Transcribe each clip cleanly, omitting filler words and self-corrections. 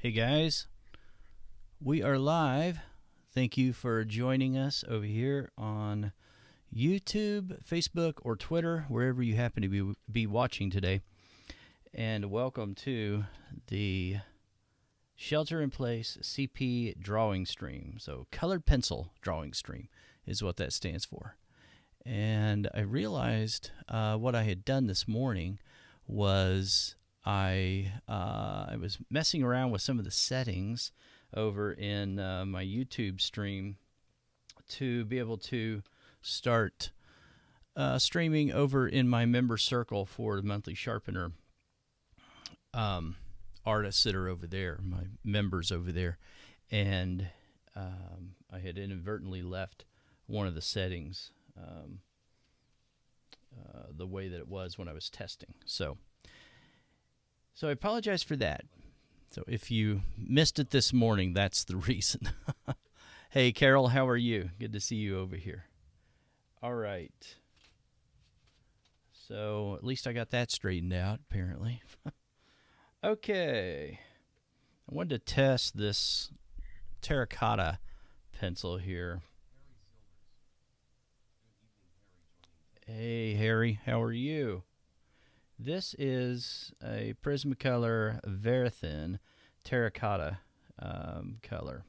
Hey guys, we are live. Thank you for joining us over here on YouTube, Facebook, or Twitter, wherever you happen to be watching today. And welcome to the Shelter in Place CP drawing stream. So colored pencil drawing stream is what that stands for. And I realized what I had done this morning was I was messing around with some of the settings over in my YouTube stream to be able to start streaming over in my member circle for the Monthly Sharpener artists that are over there, my members over there. And I had inadvertently left one of the settings the way that it was when I was testing. So I apologize for that. So if you missed it this morning, that's the reason. Hey, Carol, how are you? Good to see you over here. All right. So at least I got that straightened out, apparently. Okay. I wanted to test this terracotta pencil here. Hey, Harry, how are you? This is a Prismacolor Verithin terracotta color.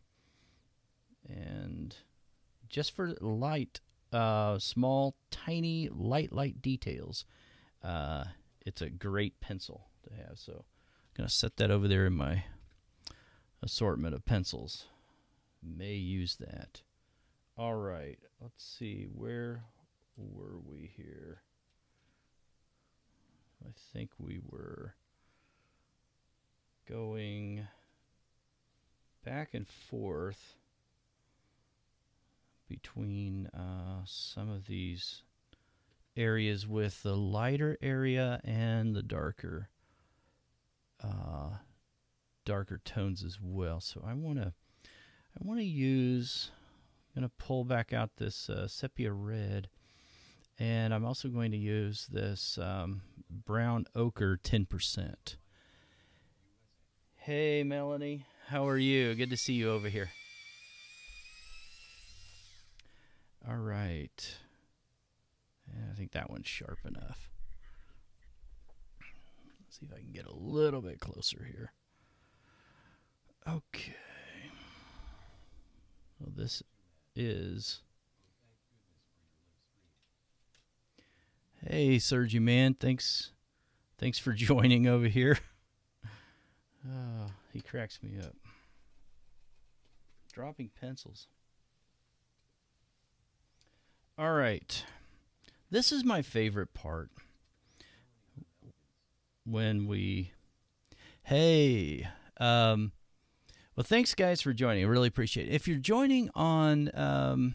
And just for light, small, tiny, light details, it's a great pencil to have. So I'm going to set that over there in my assortment of pencils. May use that. All right, let's see, where were we here? I think we were going back and forth between some of these areas with the lighter area and the darker tones as well. So I want to use. I'm going to pull back out this sepia red. And I'm also going to use this brown ochre 10%. Hey, Melanie. How are you? Good to see you over here. All right. I think that one's sharp enough. Let's see if I can get a little bit closer here. Okay. Well, this is... Hey, Sergi, man. Thanks for joining over here. He cracks me up. Dropping pencils. All right. This is my favorite part. When we... Hey. Well, thanks, guys, for joining. I really appreciate it. If you're joining on...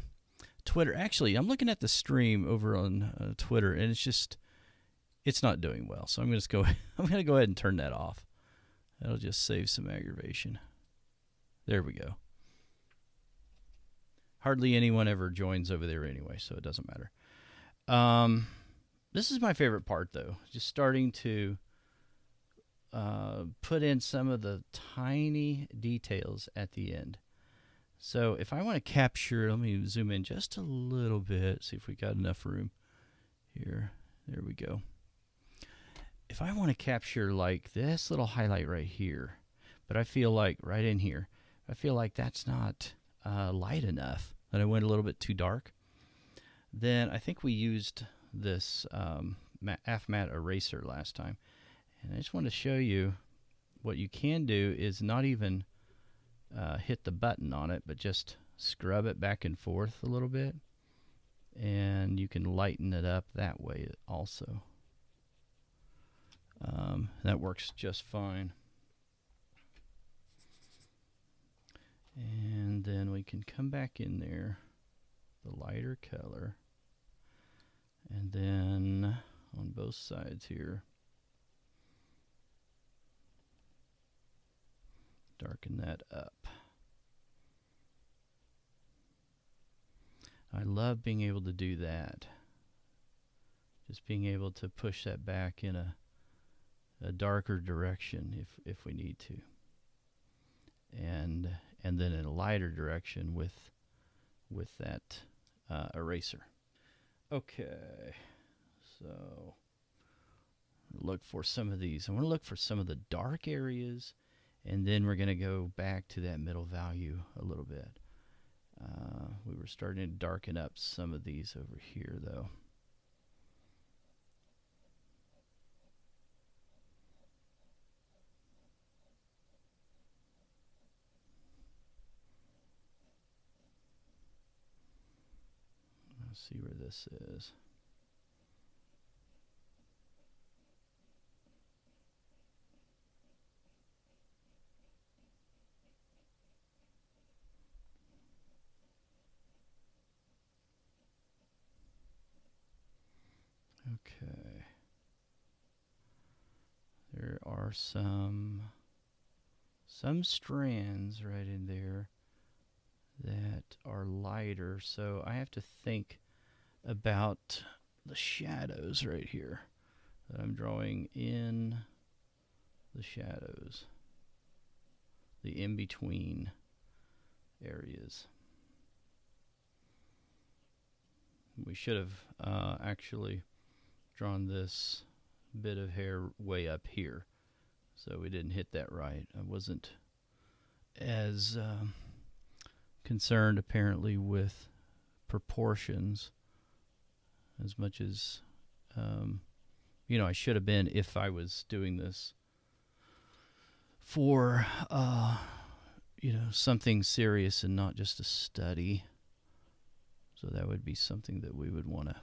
Twitter. Actually, I'm looking at the stream over on Twitter, and it's not doing well. So I'm going to go ahead and turn that off. That'll just save some aggravation. There we go. Hardly anyone ever joins over there anyway, so it doesn't matter. This is my favorite part, though. Just starting to put in some of the tiny details at the end. So if I want to capture, let me zoom in just a little bit, see if we got enough room here. There we go. If I want to capture like this little highlight right here, but I feel like right in here, I feel like that's not light enough, that I went a little bit too dark, then I think we used this AFMAT eraser last time. And I just want to show you what you can do is not even... hit the button on it, but just scrub it back and forth a little bit, and you can lighten it up that way also. That works just fine. And then we can come back in there, the lighter color, and then on both sides here, darken that up. I love being able to do that. Just being able to push that back in a darker direction if we need to. and then in a lighter direction with that eraser. Okay, so look for some of these. I want to look for some of the dark areas, and then we're going to go back to that middle value a little bit. We were starting to darken up some of these over here, though. Let's see where this is. Okay. There are some strands right in there that are lighter, so I have to think about the shadows right here that I'm drawing in the shadows, the in-between areas. We should have actually drawn this bit of hair way up here, so we didn't hit that right. I wasn't as concerned apparently with proportions as much as I should have been if I was doing this for something serious and not just a study. So that would be something that we would want to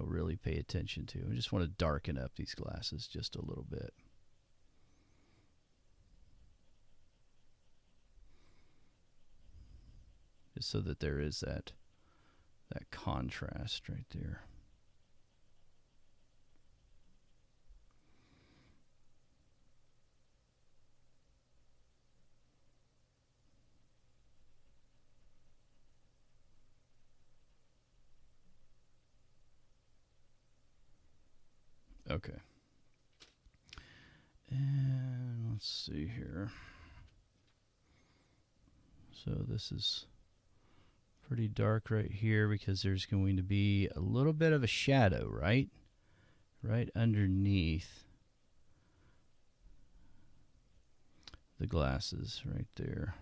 really pay attention to. I just want to darken up these glasses just a little bit. Just so that there is that contrast right there. Okay. And let's see here. So this is pretty dark right here because there's going to be a little bit of a shadow, right? Right underneath the glasses right there.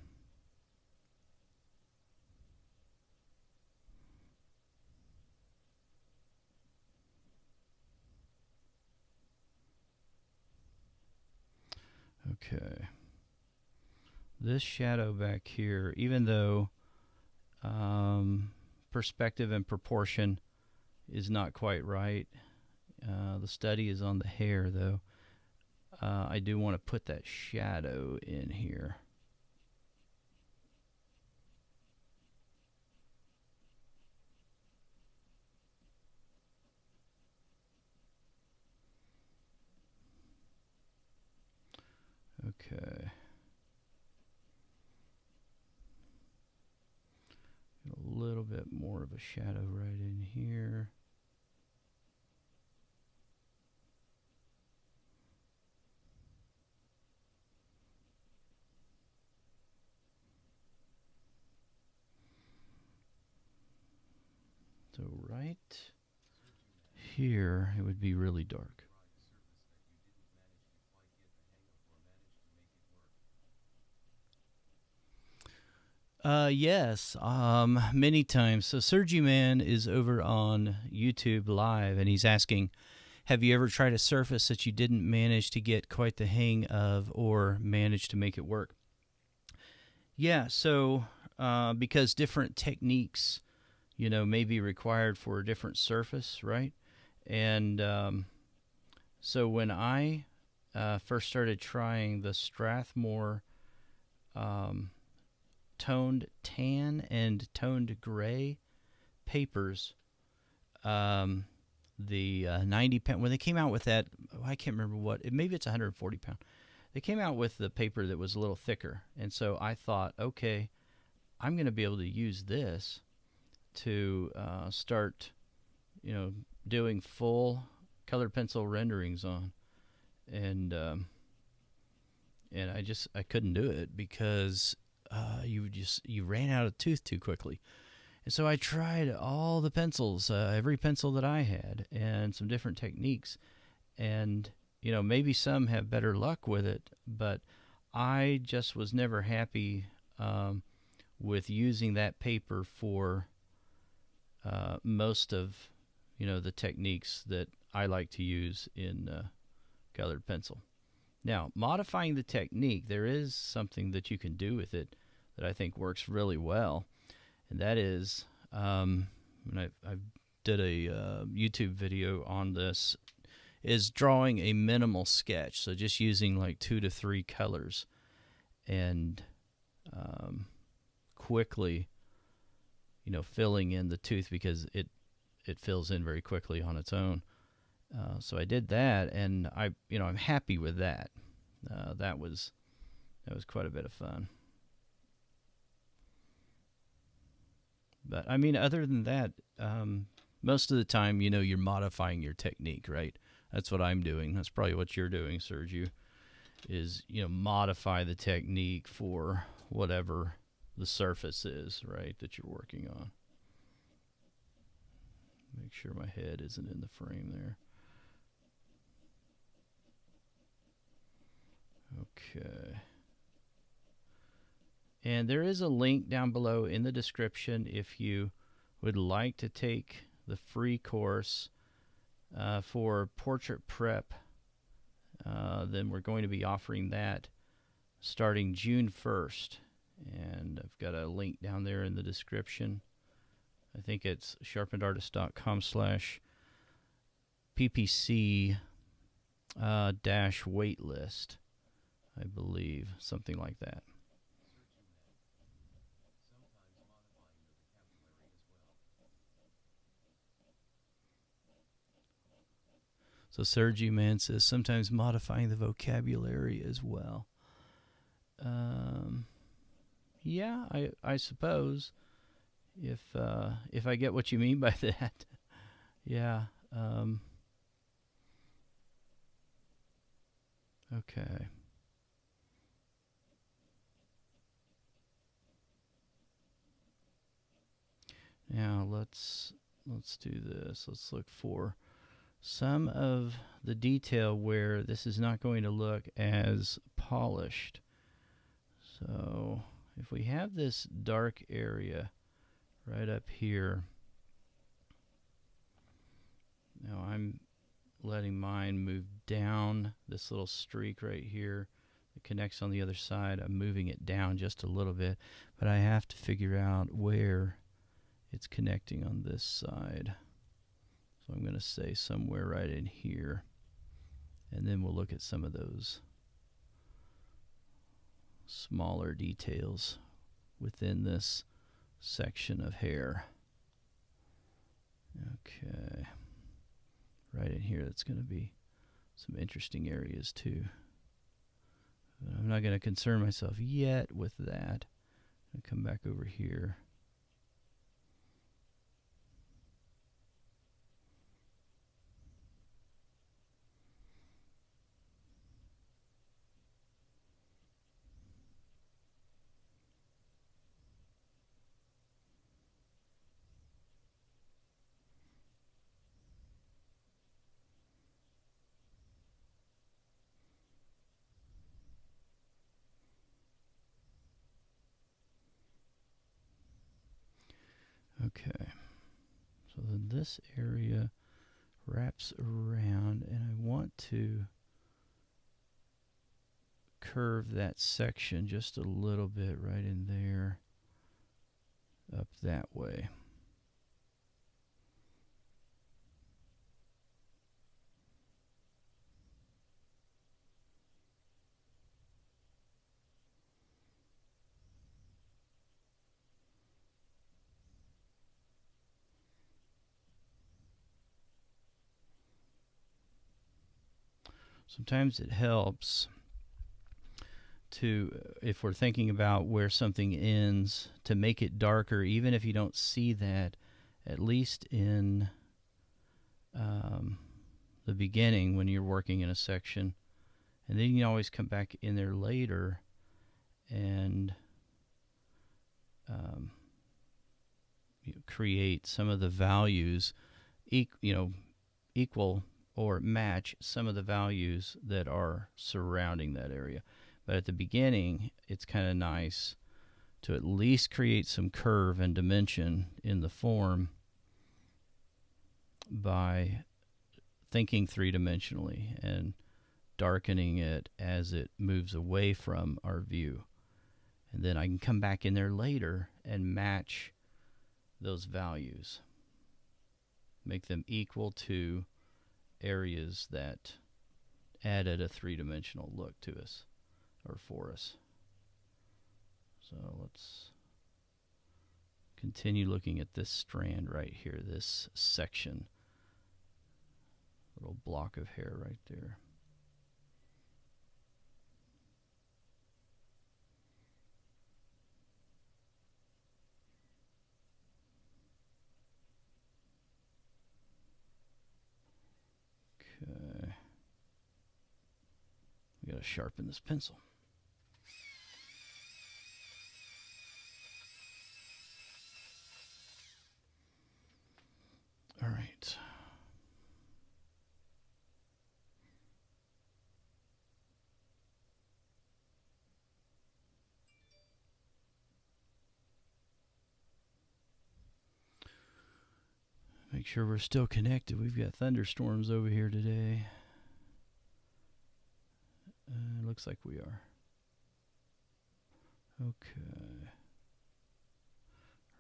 Okay. This shadow back here, even though perspective and proportion is not quite right, the study is on the hair, though. I do want to put that shadow in here. Okay. A little bit more of a shadow right in here. So right here, it would be really dark. Yes, many times. So Sergi Man is over on YouTube Live, and he's asking, have you ever tried a surface that you didn't manage to get quite the hang of or manage to make it work? Yeah, so because different techniques, may be required for a different surface, right? And so when I first started trying the Strathmore toned tan and toned gray papers, the 90 pound, when they came out with that, I can't remember maybe it's 140 pound. They came out with the paper that was a little thicker, and so I thought, okay, I'm going to be able to use this to start, doing full colored pencil renderings on, and and I couldn't do it because you ran out of tooth too quickly. And so I tried all the pencils, every pencil that I had, and some different techniques. And, maybe some have better luck with it, but I just was never happy with using that paper for most of, the techniques that I like to use in colored pencil. Now, modifying the technique, there is something that you can do with it that I think works really well, and that is, and I did a YouTube video on this, is drawing a minimal sketch. So just using like 2 to 3 colors and quickly, filling in the tooth, because it fills in very quickly on its own. So I did that, and I'm happy with that. That was quite a bit of fun. But I mean, other than that, most of the time, you're modifying your technique, right? That's what I'm doing. That's probably what you're doing, Sergio, is, modify the technique for whatever the surface is, right, that you're working on. Make sure my head isn't in the frame there. Okay. And there is a link down below in the description if you would like to take the free course for portrait prep. Then we're going to be offering that starting June 1st. And I've got a link down there in the description. I think it's sharpenedartist.com/PPC dash waitlist, I believe, something like that. So Sergi Man says sometimes modifying the vocabulary as well. Yeah, I suppose if I get what you mean by that. Yeah. Okay. Now let's do this. Let's look for some of the detail where this is not going to look as polished. So if we have this dark area right up here, now I'm letting mine move down this little streak right here that connects on the other side. I'm moving it down just a little bit, but I have to figure out where it's connecting on this side. So I'm going to say somewhere right in here, and then we'll look at some of those smaller details within this section of hair. Okay. Right in here, that's going to be some interesting areas too. But I'm not going to concern myself yet with that. I'm going to come back over here. Okay, so then this area wraps around, and I want to curve that section just a little bit right in there, up that way. Sometimes it helps to, if we're thinking about where something ends, to make it darker, even if you don't see that, at least in the beginning when you're working in a section, And then you can always come back in there later and create some of the values, equal or match some of the values that are surrounding that area. But at the beginning, it's kind of nice to at least create some curve and dimension in the form by thinking three-dimensionally and darkening it as it moves away from our view. And then I can come back in there later and match those values, make them equal to areas that added a three-dimensional look to us or for us. So let's continue looking at this strand right here, this section, little block of hair right there. Okay. We gotta sharpen this pencil. All right. Make sure we're still connected. We've got thunderstorms over here today. Looks like we are. Okay.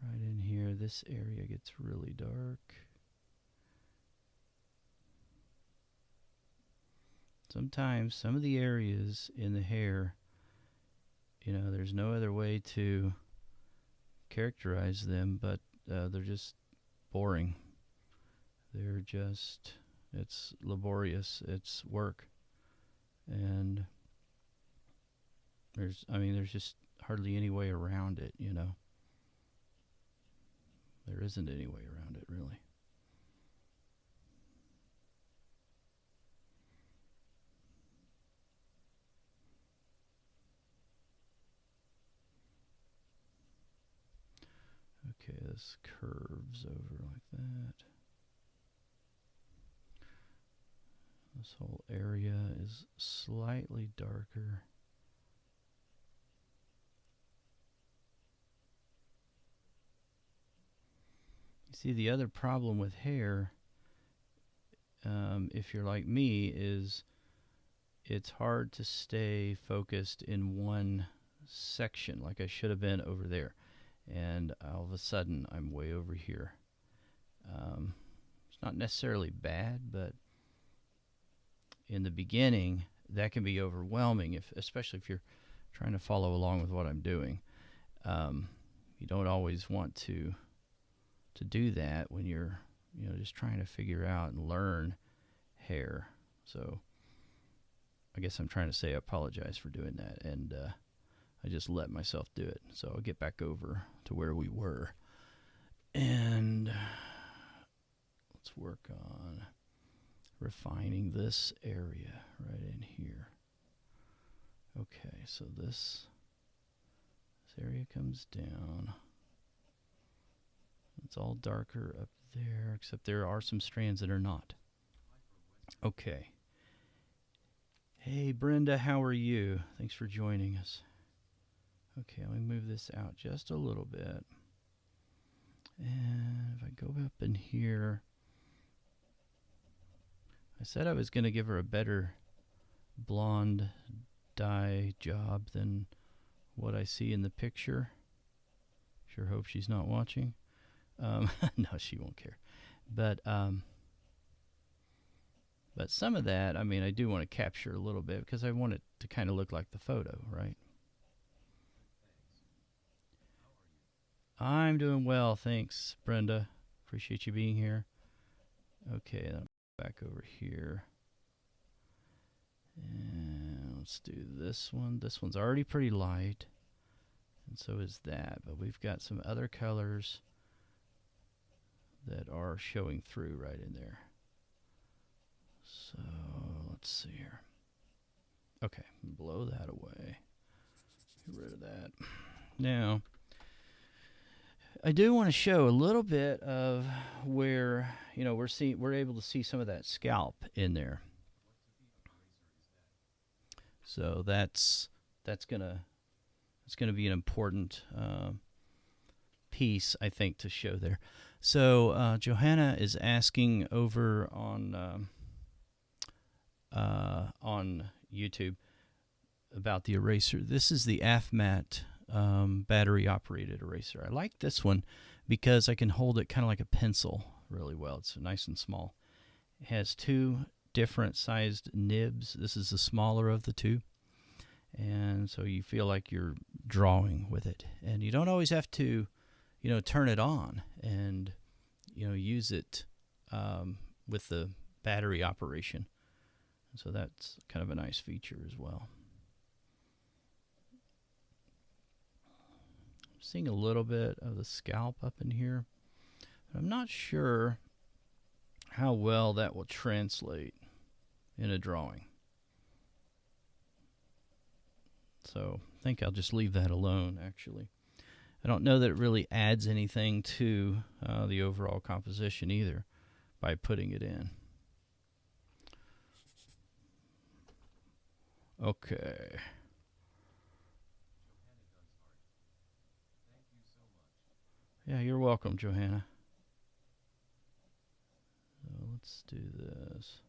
Right in here, this area gets really dark. Sometimes some of the areas in the hair, there's no other way to characterize them, but they're just boring. They're just, it's laborious, it's work. And there's just hardly any way around it, There isn't any way around it, really. Okay, this curves over like that. This whole area is slightly darker. You see, the other problem with hair, if you're like me, is it's hard to stay focused in one section like I should have been over there. And all of a sudden, I'm way over here. It's not necessarily bad, but in the beginning, that can be overwhelming, especially if you're trying to follow along with what I'm doing. You don't always want to do that when you're just trying to figure out and learn hair. So I guess I'm trying to say I apologize for doing that, and I just let myself do it. So I'll get back over to where we were, and let's work on refining this area right in here. Okay, so this area comes down. It's all darker up there, except there are some strands that are not. Okay. Hey, Brenda, how are you? Thanks for joining us. Okay, let me move this out just a little bit. And if I go up in here, I said I was going to give her a better blonde dye job than what I see in the picture. Sure hope she's not watching. No, she won't care. But some of that, I do want to capture a little bit because I want it to kind of look like the photo, right? I'm doing well, thanks, Brenda. Appreciate you being here. Okay, then back over here. And let's do this one. This one's already pretty light, and so is that. But we've got some other colors that are showing through right in there. So let's see here. Okay, blow that away. Get rid of that. Now, I do want to show a little bit of where we're able to see some of that scalp in there. So that's gonna be an important piece, I think, to show there. So Johanna is asking over on YouTube about the eraser. This is the AFMAT battery-operated eraser. I like this one because I can hold it kind of like a pencil really well. It's nice and small. It has two different sized nibs. This is the smaller of the two. And so you feel like you're drawing with it. And you don't always have to, turn it on and, use it with the battery operation. So that's kind of a nice feature as well. I'm seeing a little bit of the scalp up in here. But I'm not sure how well that will translate in a drawing. So I think I'll just leave that alone, actually. I don't know that it really adds anything to the overall composition either by putting it in. Okay. Yeah, you're welcome, Johanna. So let's do this.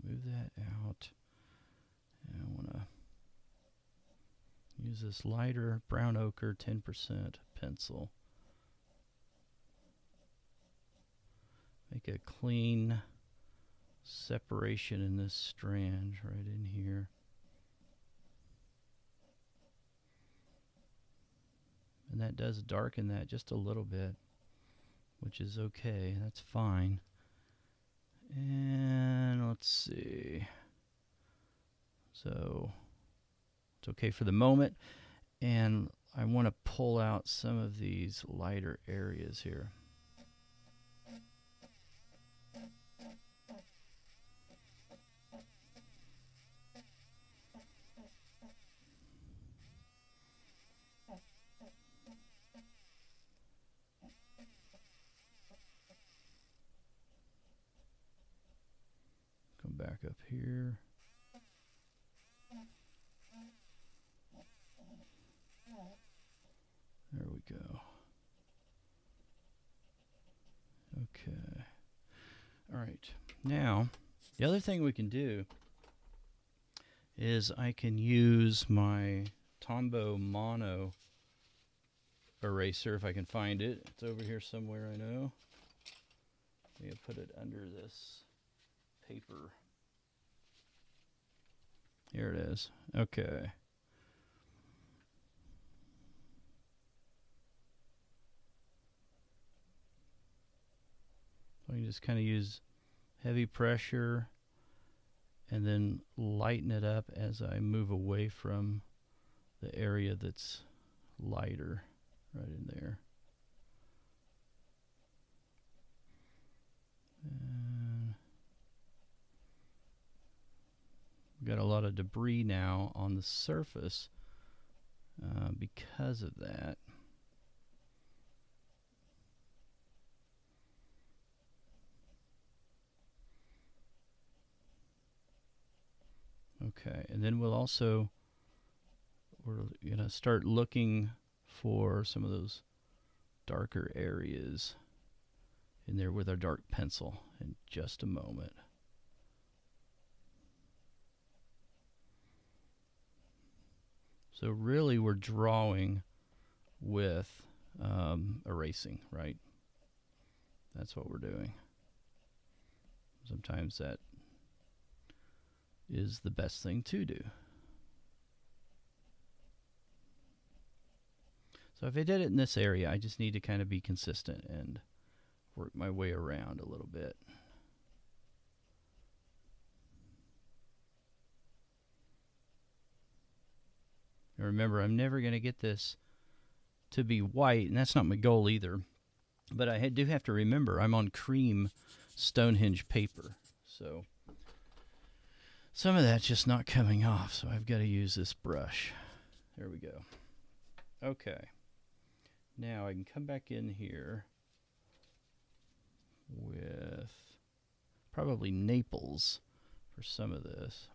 Move that out. And I want to use this lighter brown ochre 10% pencil. Make a clean separation in this strand right in here. And that does darken that just a little bit, which is okay. That's fine. And let's see. So it's okay for the moment. And I want to pull out some of these lighter areas here. Come back up here. There we go. Okay. All right. Now, the other thing we can do is I can use my Tombow Mono eraser if I can find it. It's over here somewhere, I know. I'm going to put it under this paper. Here it is. Okay. So you just kind of use heavy pressure and then lighten it up as I move away from the area that's lighter right in there. And we've got a lot of debris now on the surface because of that. Okay, and then we're going to start looking for some of those darker areas in there with our dark pencil in just a moment. So really we're drawing with erasing, right? That's what we're doing. Sometimes that is the best thing to do. So if I did it in this area, I just need to kind of be consistent and work my way around a little bit. And remember, I'm never going to get this to be white, and that's not my goal either. But I do have to remember I'm on cream Stonehenge paper. So Some of that's just not coming off, so I've got to use this brush. There we go. Okay. Now I can come back in here with probably Naples for some of this.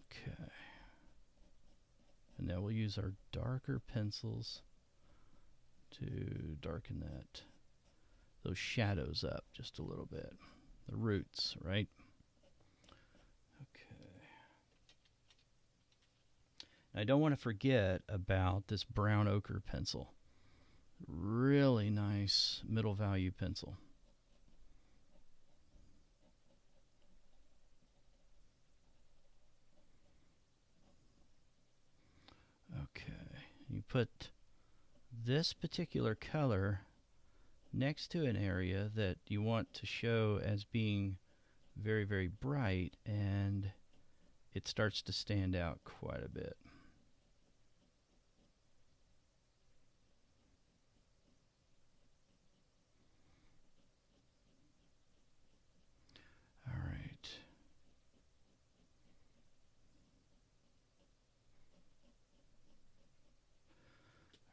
Okay. And now we'll use our darker pencils to darken those shadows up just a little bit. The roots, right? Okay. I don't want to forget about this brown ochre pencil. Really nice middle value pencil. Okay. You put this particular color next to an area that you want to show as being very, very bright, and it starts to stand out quite a bit. All right.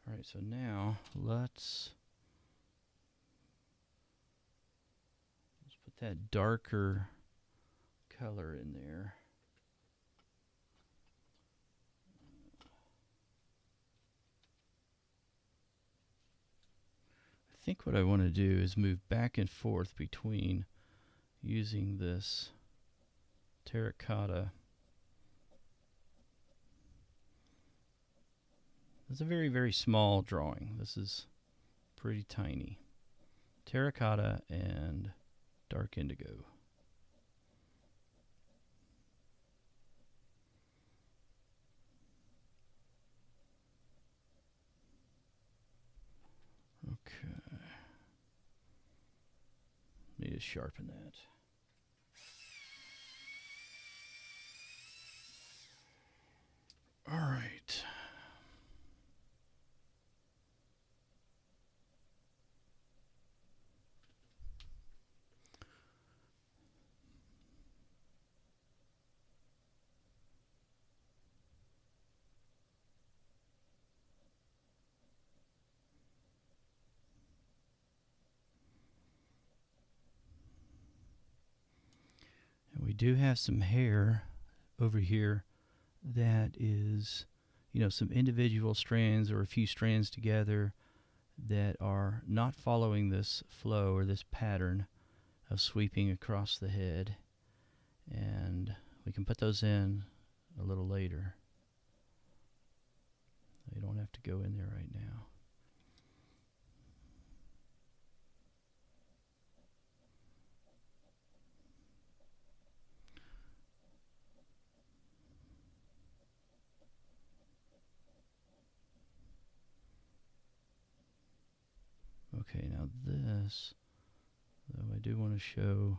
All right, so now let's put that darker color in there. I think what I want to do is move back and forth between using this terracotta. It's a very, very small drawing. This is pretty tiny. Terracotta and dark indigo. Okay. Need to sharpen that. All right. And we do have some hair over here that is, some individual strands or a few strands together that are not following this flow or this pattern of sweeping across the head. And we can put those in a little later. They don't have to go in there right now. Okay, now this, though I do want to show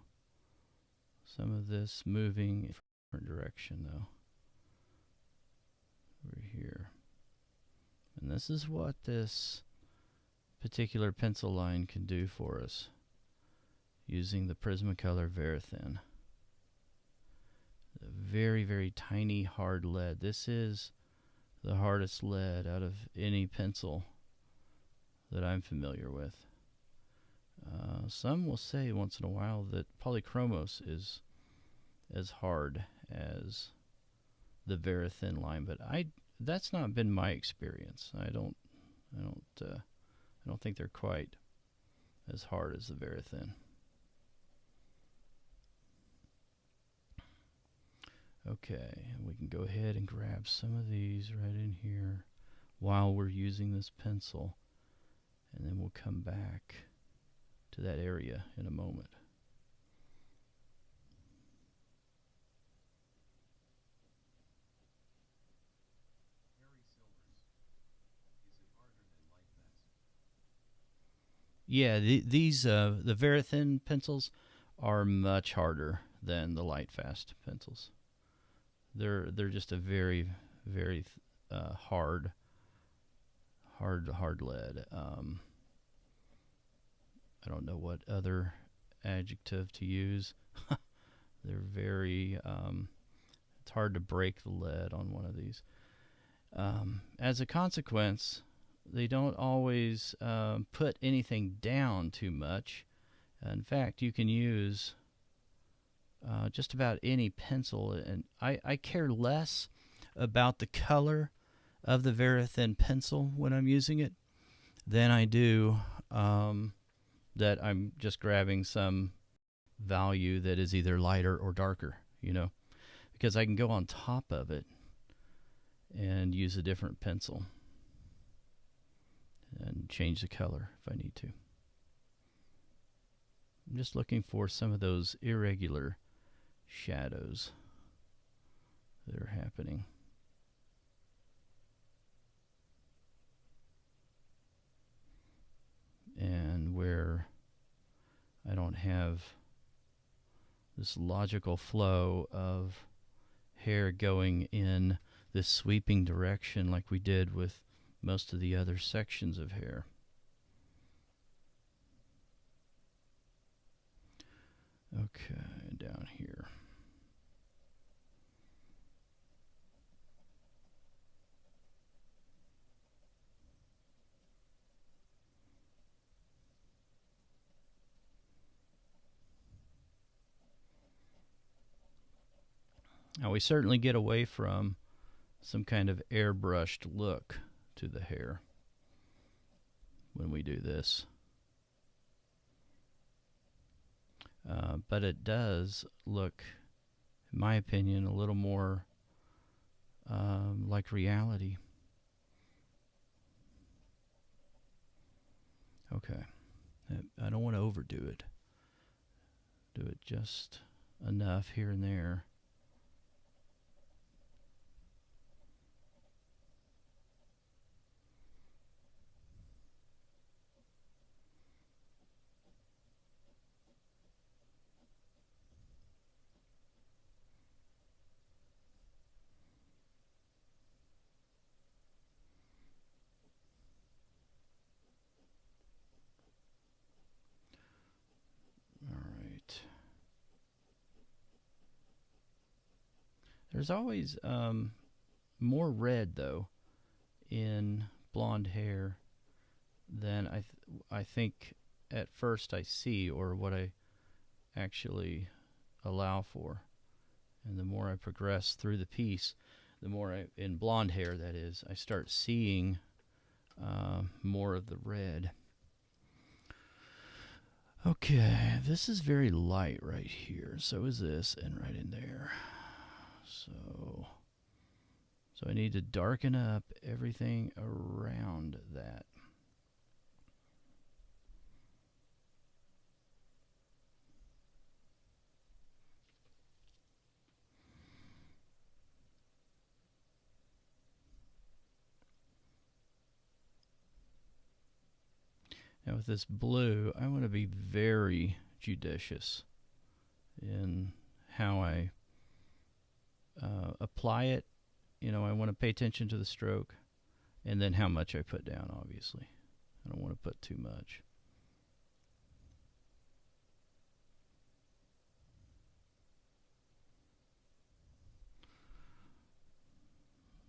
some of this moving in a different direction, though. Over here. And this is what this particular pencil line can do for us using the Prismacolor Verithin. A very, very tiny hard lead. This is the hardest lead out of any pencil that I'm familiar with. Some will say once in a while that polychromos is as hard as the Verithin line, but that's not been my experience. I don't think they're quite as hard as the Verithin. Okay, and we can go ahead and grab some of these right in here while we're using this pencil, and then we'll come back to that area in a moment. Yeah, these the Verithin pencils are much harder than the Lightfast pencils. They're just a very, very hard lead. I don't know what other adjective to use. They're very, it's hard to break the lead on one of these. As a consequence, they don't always put anything down too much. In fact, you can use just about any pencil, and I care less about the color of the Verithin pencil when I'm using it than I do that I'm just grabbing some value that is either lighter or darker, because I can go on top of it and use a different pencil and change the color if I need to. I'm just looking for some of those irregular shadows that are happening. And where I don't have this logical flow of hair going in this sweeping direction like we did with most of the other sections of hair. Okay, down here. Now we certainly get away from some kind of airbrushed look to the hair when we do this. But it does look, in my opinion, a little more like reality. Okay. I don't want to overdo it. Do it just enough here and there. There's always more red, though, in blonde hair than I think at first I see, or what I actually allow for. And the more I progress through the piece, the more in blonde hair, that is, I start seeing more of the red. Okay, this is very light right here. So is this, and right in there. So I need to darken up everything around that. Now with this blue, I want to be very judicious in how I apply it. I want to pay attention to the stroke, and then how much I put down, obviously. I don't want to put too much.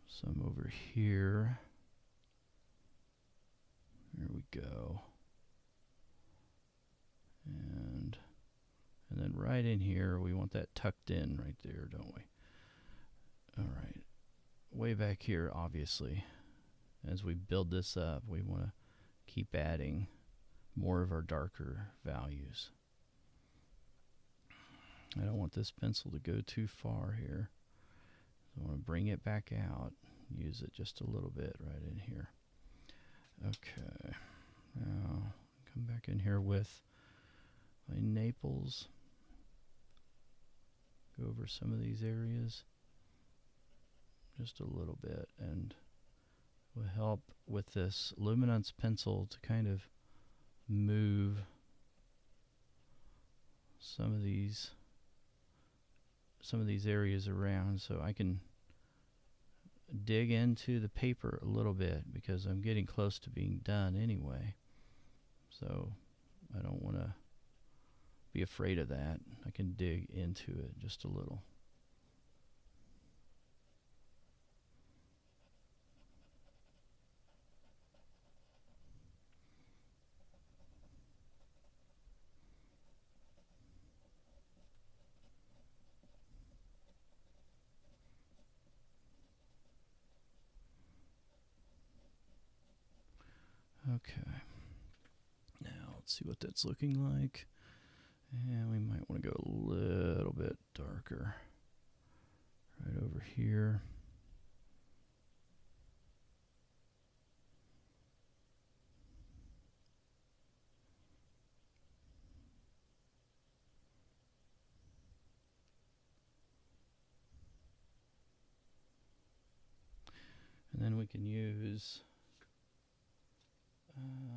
Some over here. There we go. And then right in here, we want that tucked in right there, don't we? All right. Way back here, obviously, as we build this up, we want to keep adding more of our darker values. I don't want this pencil to go too far here. So I want to bring it back out, use it just a little bit right in here. Okay. Now, come back in here with my Naples. Go over some of these areas just a little bit, and will help with this luminance pencil to kind of move some of these areas around, so I can dig into the paper a little bit because I'm getting close to being done anyway. So I don't want to be afraid of that. I can dig into it just a little. Okay. Now let's see what that's looking like. And we might want to go a little bit darker right over here. And then we can use,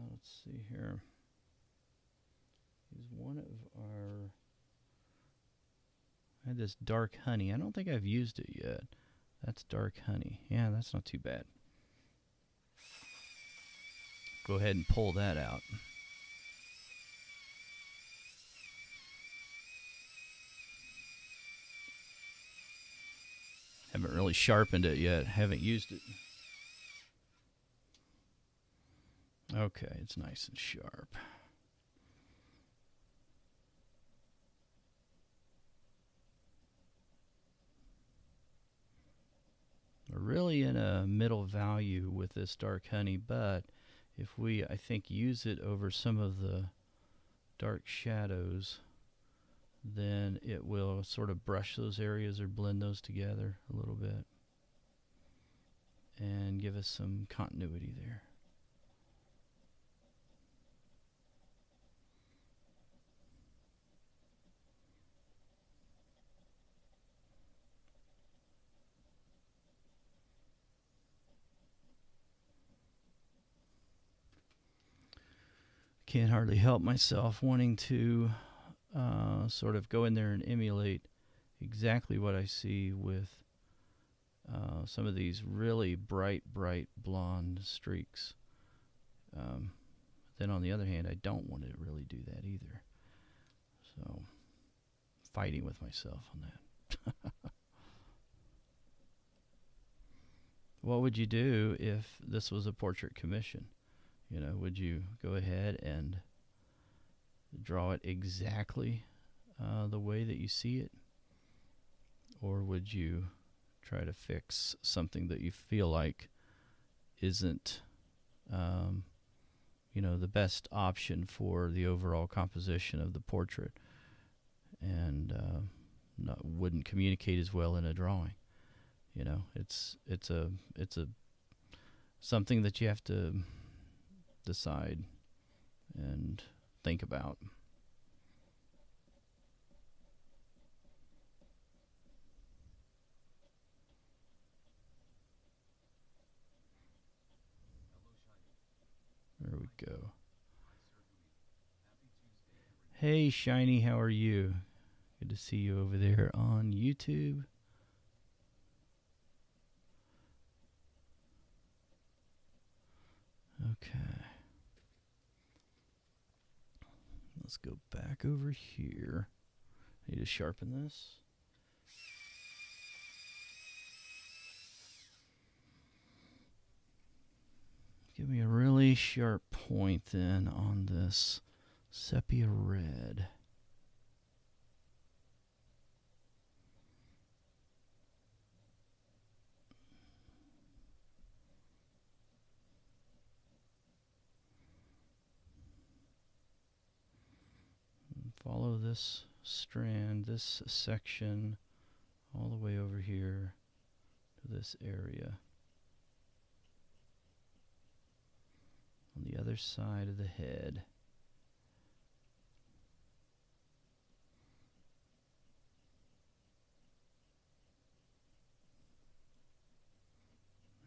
let's see here. Use one of our, I had this dark honey. I don't think I've used it yet. That's dark honey. Yeah, that's not too bad. Go ahead and pull that out. Haven't really sharpened it yet. Haven't used it. Okay, it's nice and sharp. We're really in a middle value with this dark honey, but if we, I think, use it over some of the dark shadows, then it will sort of brush those areas or blend those together a little bit and give us some continuity there. Can't hardly help myself wanting to sort of go in there and emulate exactly what I see with some of these really bright blonde streaks. Then on the other hand, I don't want to really do that either. So, fighting with myself on that. What would you do if this was a portrait commission? You know, would you go ahead and draw it exactly the way that you see it? Or would you try to fix something that you feel like isn't, the best option for the overall composition of the portrait and wouldn't communicate as well in a drawing? You know, it's a something that you have to decide and think about. There we go. Hey, Shiny, how are you? Good to see you over there on YouTube. Okay. Let's go back over here. I need to sharpen this. Give me a really sharp point then on this sepia red. Follow this strand, this section, all the way over here to this area. On the other side of the head.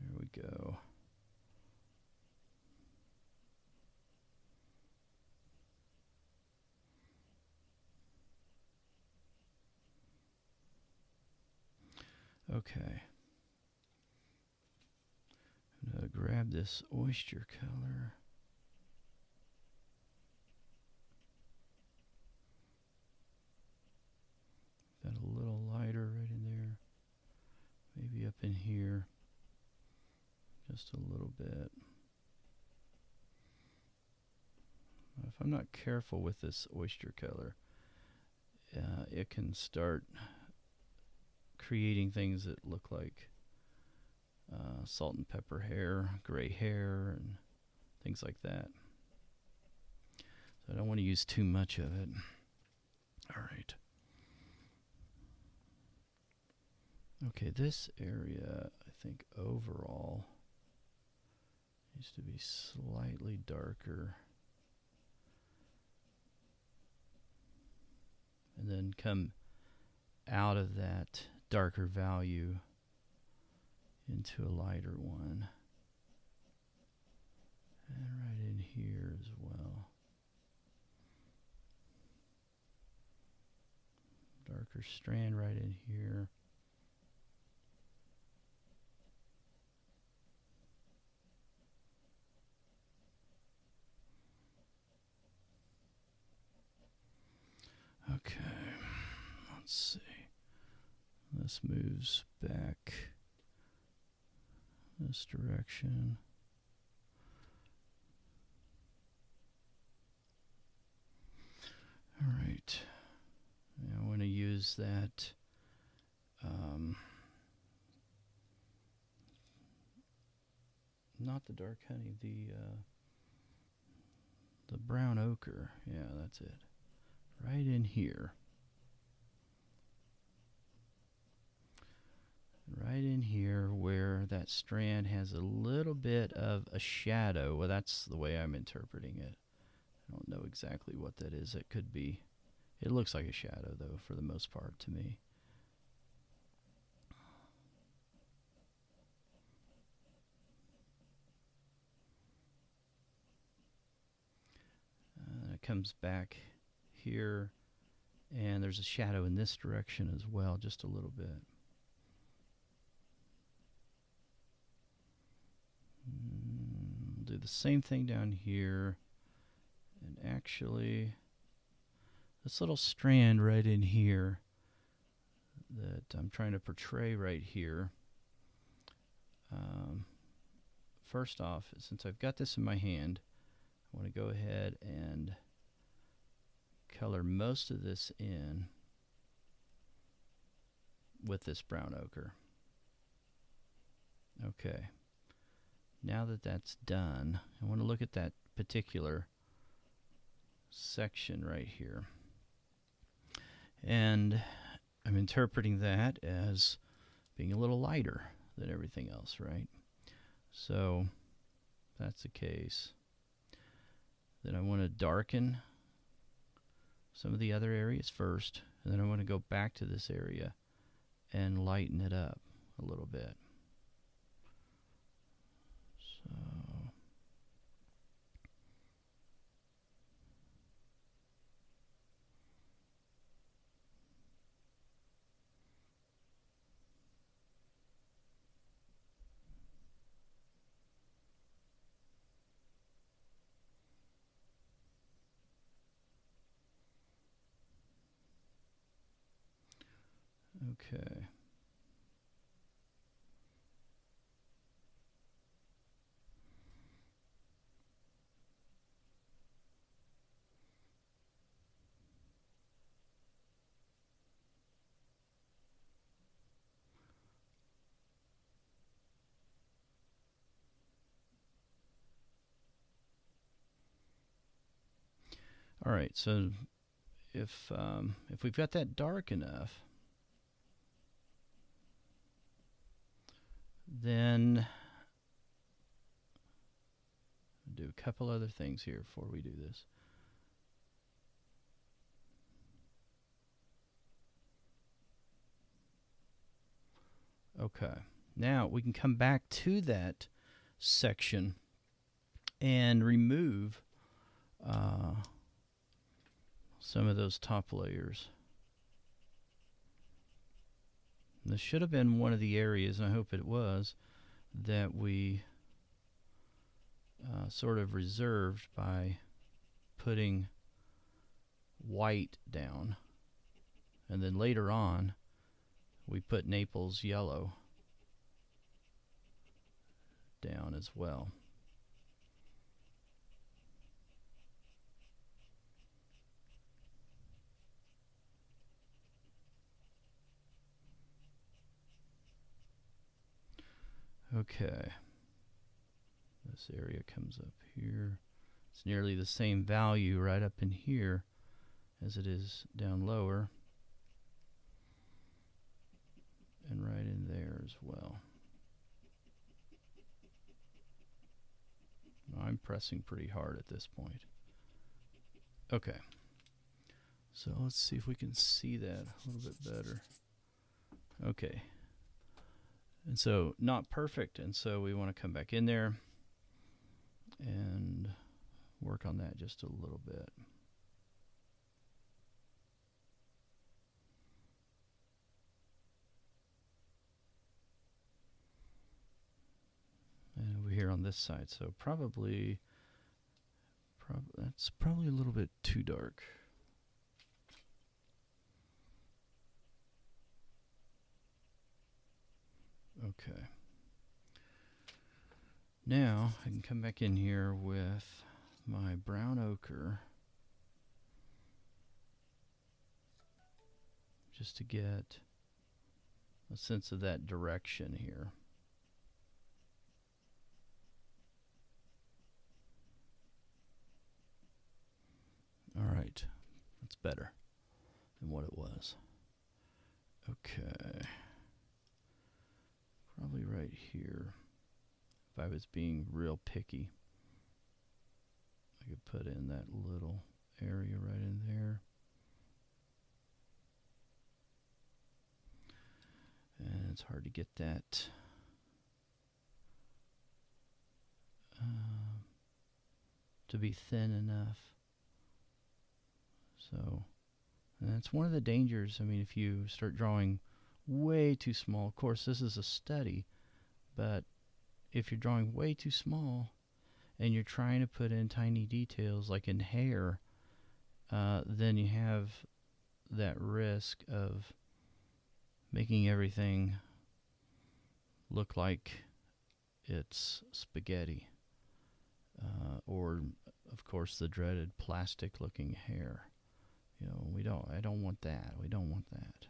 There we go. Okay. grab this oyster color. Got a little lighter right in there. Maybe up in here. Just a little bit. If I'm not careful with this oyster color, it can start creating things that look like salt and pepper hair, gray hair, and things like that. So I don't want to use too much of it. All right. Okay, this area, I think overall, needs to be slightly darker. And then come out of that darker value into a lighter one. And right in here as well. Darker strand right in here. Okay, let's see. This moves back this direction. All right. Now I want to use that not the dark honey, the brown ochre. Yeah, that's it. Right in here. Right in here where that strand has a little bit of a shadow. Well, that's the way I'm interpreting it. I don't know exactly what that is. It could be. It looks like a shadow, though, for the most part to me. It comes back here, and there's a shadow in this direction as well, just a little bit. Do the same thing down here, and actually this little strand right in here that I'm trying to portray right here. First off, since I've got this in my hand, I want to go ahead and color most of this in with this brown ochre. Okay. Now that that's done, I want to look at that particular section right here. And I'm interpreting that as being a little lighter than everything else, right? So if that's the case, then I want to darken some of the other areas first, and then I want to go back to this area and lighten it up a little bit. So okay. All right, so if we've got that dark enough, then I'll do a couple other things here before we do this. Okay, now we can come back to that section and remove some of those top layers. This should have been one of the areas, and I hope it was, that we sort of reserved by putting white down, and then later on we put Naples yellow down as well. Okay, this area comes up here. It's nearly the same value right up in here as it is down lower, and right in there as well. I'm pressing pretty hard at this point. Okay, so let's see if we can see that a little bit better. Okay, and so not perfect, and so we want to come back in there and work on that just a little bit. And over here on this side, so that's probably a little bit too dark. Okay. Now I can come back in here with my brown ochre just to get a sense of that direction here. All right, that's better than what it was. Okay, probably right here. If I was being real picky, I could put in that little area right in there. And it's hard to get that to be thin enough. So, and that's one of the dangers. I mean, if you start drawing way too small, of course, this is a study, but if you're drawing way too small and you're trying to put in tiny details like in hair, then you have that risk of making everything look like it's spaghetti, or of course the dreaded plastic looking hair. You know, I don't want that. We don't want that.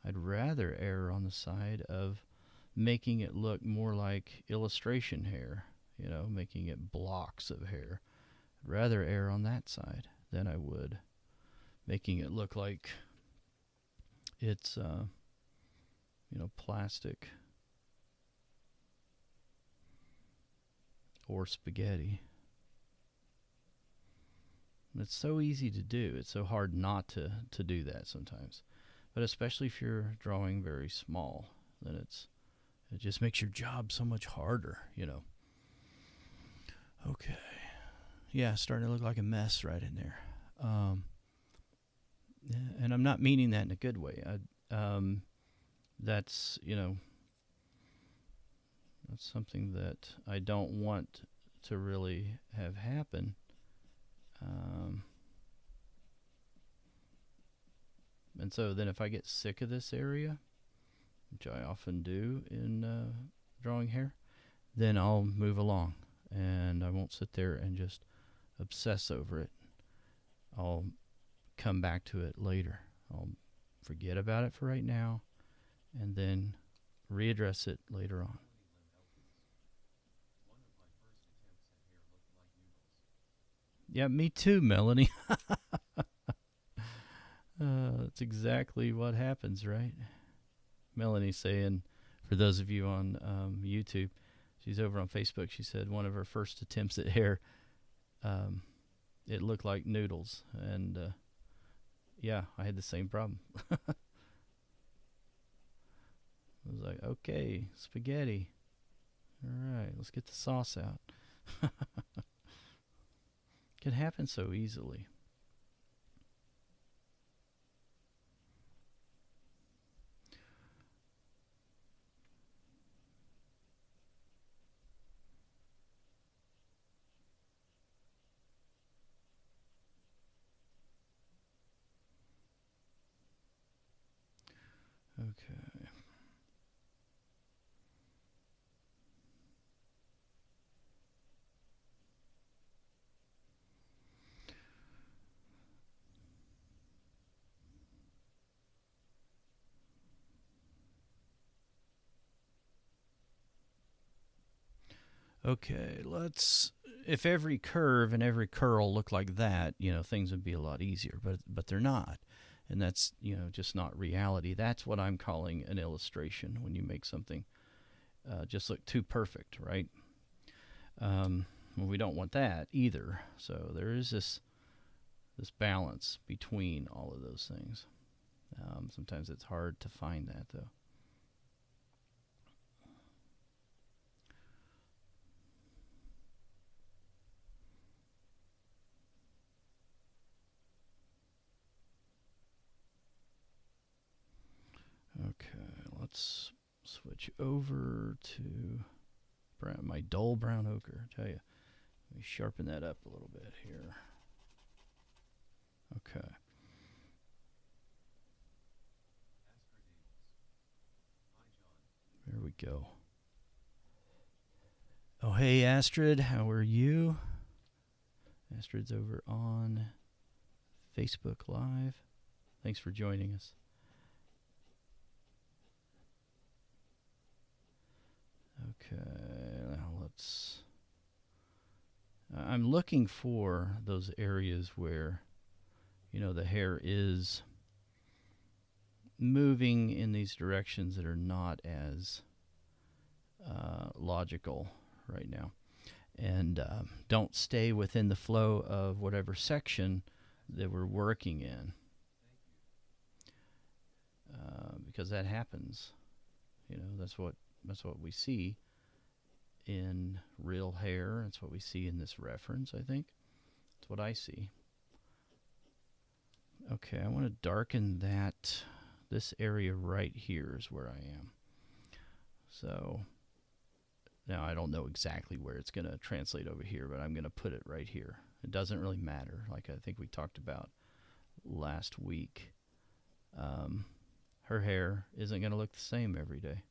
I'd rather err on the side of making it look more like illustration hair, you know, making it blocks of hair. I'd rather err on that side than I would making it look like it's, you know, plastic or spaghetti. It's so easy to do. It's so hard not to do that sometimes. But especially if you're drawing very small, then it just makes your job so much harder, you know. Okay. Yeah, starting to look like a mess right in there. And I'm not meaning that in a good way. That's, you know, that's something that I don't want to really have happen. And so then if I get sick of this area, which I often do in drawing hair, then I'll move along and I won't sit there and just obsess over it. I'll come back to it later. I'll forget about it for right now and then readdress it later on. Yeah, me too, Melanie. That's exactly what happens, right? Melanie saying, for those of you on YouTube, she's over on Facebook, she said one of her first attempts at hair, it looked like noodles. And yeah, I had the same problem. I was like, okay, spaghetti. All right, let's get the sauce out. Can happen so easily. Okay. Okay, if every curve and every curl looked like that, things would be a lot easier, but they're not. And that's, just not reality. That's what I'm calling an illustration when you make something just look too perfect, right? Well, we don't want that either. So there is this balance between all of those things. Sometimes it's hard to find that, though. Okay, let's switch over to my dull brown ochre. I tell you, let me sharpen that up a little bit here. Okay. There we go. Oh, hey, Astrid, how are you? Astrid's over on Facebook Live. Thanks for joining us. Okay, now I'm looking for those areas where, the hair is moving in these directions that are not as logical right now. And don't stay within the flow of whatever section that we're working in. Because that happens. That's what we see in real hair. That's what we see in this reference, I think. That's what I see. Okay, I want to darken that. This area right here is where I am. So now I don't know exactly where it's going to translate over here, but I'm going to put it right here. It doesn't really matter, like I think we talked about last week. Her hair isn't going to look the same every day.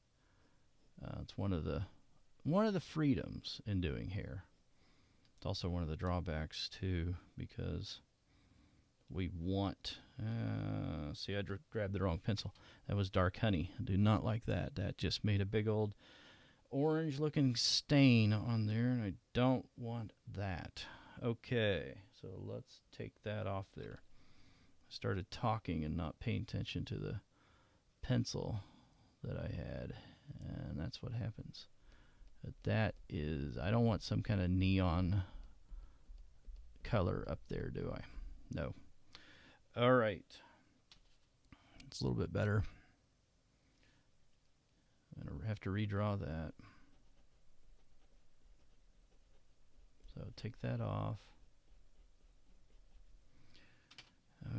It's one of the freedoms in doing hair. It's also one of the drawbacks too, because we want. See, I grabbed the wrong pencil. That was dark honey. I do not like that. That just made a big old orange-looking stain on there, and I don't want that. Okay, so let's take that off there. I started talking and not paying attention to the pencil that I had, and that's what happens. But that is, I don't want some kind of neon color up there, do I? No. All right. It's a little bit better. I'm going to have to redraw that. So take that off.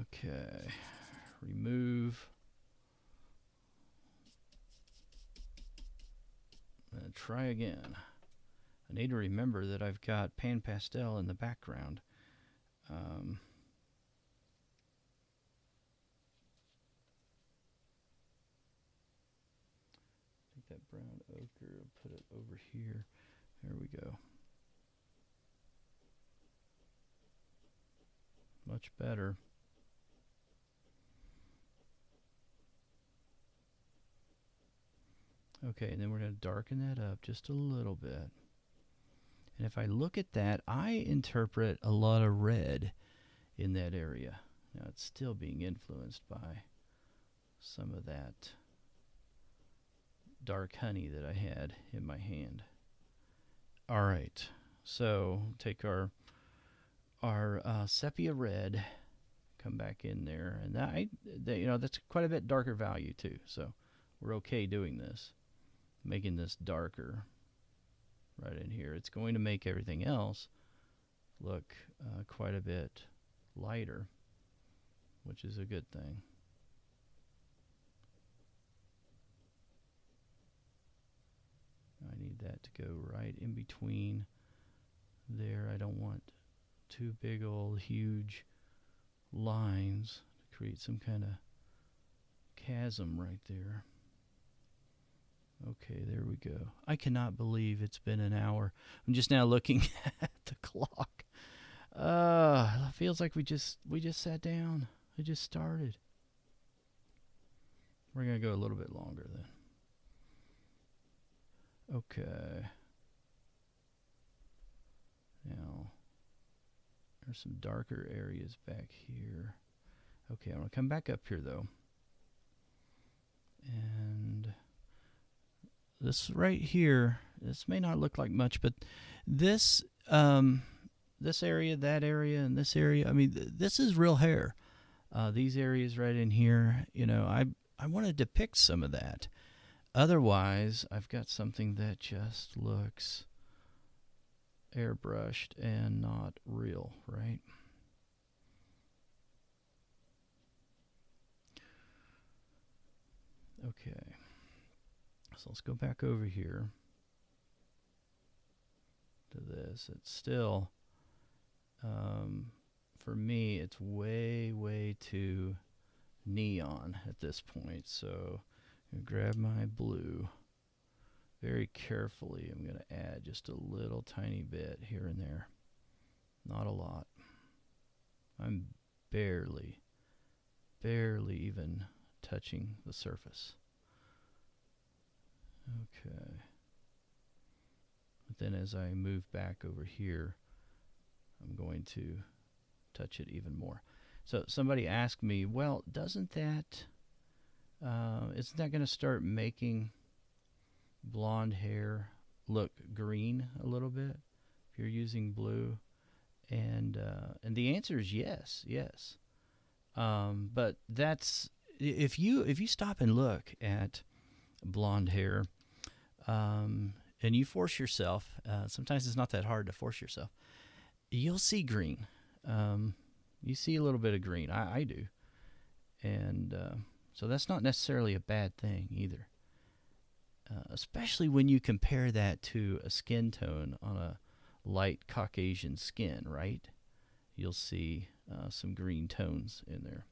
Okay. Remove. And try again. I need to remember that I've got Pan Pastel in the background. Take that brown ochre and put it over here. There we go. Much better. Okay, and then we're going to darken that up just a little bit. And if I look at that, I interpret a lot of red in that area. Now it's still being influenced by some of that dark honey that I had in my hand. All right, so take our sepia red, come back in there, and that's quite a bit darker value too. So we're okay doing this, making this darker right in here. It's going to make everything else look quite a bit lighter, which is a good thing. I need that to go right in between there. I don't want two big old huge lines to create some kind of chasm right there. Okay, there we go. I cannot believe it's been an hour. I'm just now looking at the clock. It feels like we just sat down. We just started. We're gonna go a little bit longer then. Okay. Now there's some darker areas back here. Okay, I'm gonna come back up here though. And this right here, this may not look like much, but this this area, that area, and this area, I mean, this is real hair. These areas right in here, I want to depict some of that. Otherwise, I've got something that just looks airbrushed and not real, right? Okay. So let's go back over here to this. It's still, for me, it's way, way too neon at this point. So I'm going to grab my blue. Very carefully, I'm going to add just a little tiny bit here and there. Not a lot. I'm barely even touching the surface. Okay. But then as I move back over here, I'm going to touch it even more. So somebody asked me, well, isn't that going to start making blonde hair look green a little bit if you're using blue? And the answer is yes. But that's if you stop and look at blonde hair, and you force yourself. Sometimes it's not that hard to force yourself. You'll see green. You see a little bit of green. I do, and so that's not necessarily a bad thing either. Especially when you compare that to a skin tone on a light Caucasian skin, right? You'll see some green tones in there.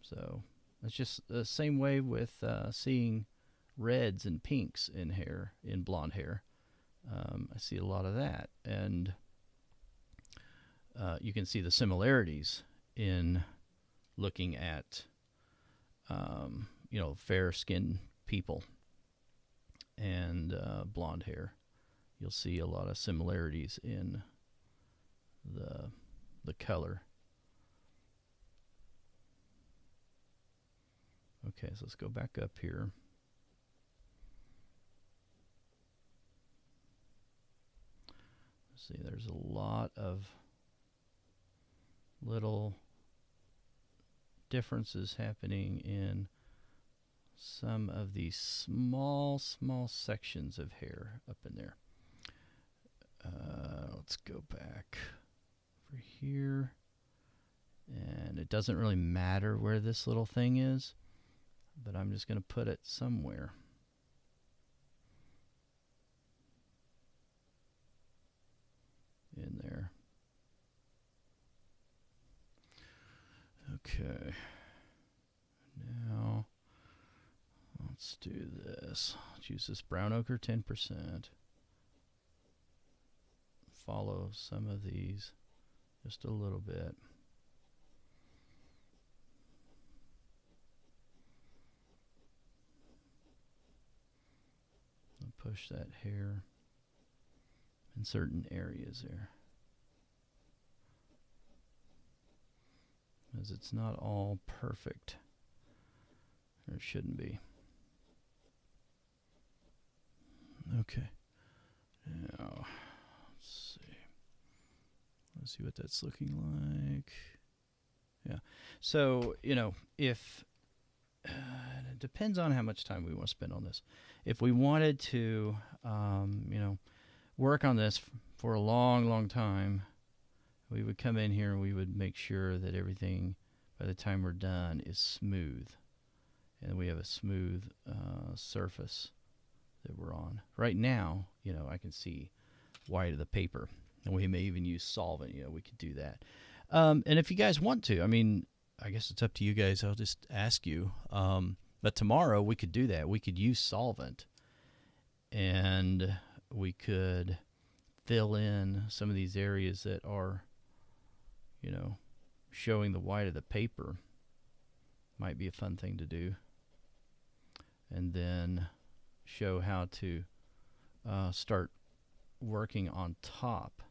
So it's just the same way with seeing reds and pinks in blonde hair. I see a lot of that, and you can see the similarities in looking at fair-skinned people and blonde hair. You'll see a lot of similarities in the color. Okay, so let's go back up here. Let's see, there's a lot of little differences happening in some of these small sections of hair up in there. Let's go back over here. And it doesn't really matter where this little thing is, but I'm just going to put it somewhere. In there. Okay. Now, let's do this. Let's use this brown ochre 10%. Follow some of these just a little bit. And push that hair in certain areas there. As it's not all perfect. Or it shouldn't be. Okay. Now, let's see what that's looking like. Yeah. So, if it depends on how much time we want to spend on this. If we wanted to, work on this for a long time, we would come in here and we would make sure that everything, by the time we're done, is smooth. And we have a smooth surface that we're on. Right now, I can see white of the paper. And we may even use solvent. We could do that. And if you guys want to, I guess it's up to you guys. I'll just ask you. But tomorrow we could do that. We could use solvent, and we could fill in some of these areas that are, showing the white of the paper. Might be a fun thing to do. And then show how to start working on top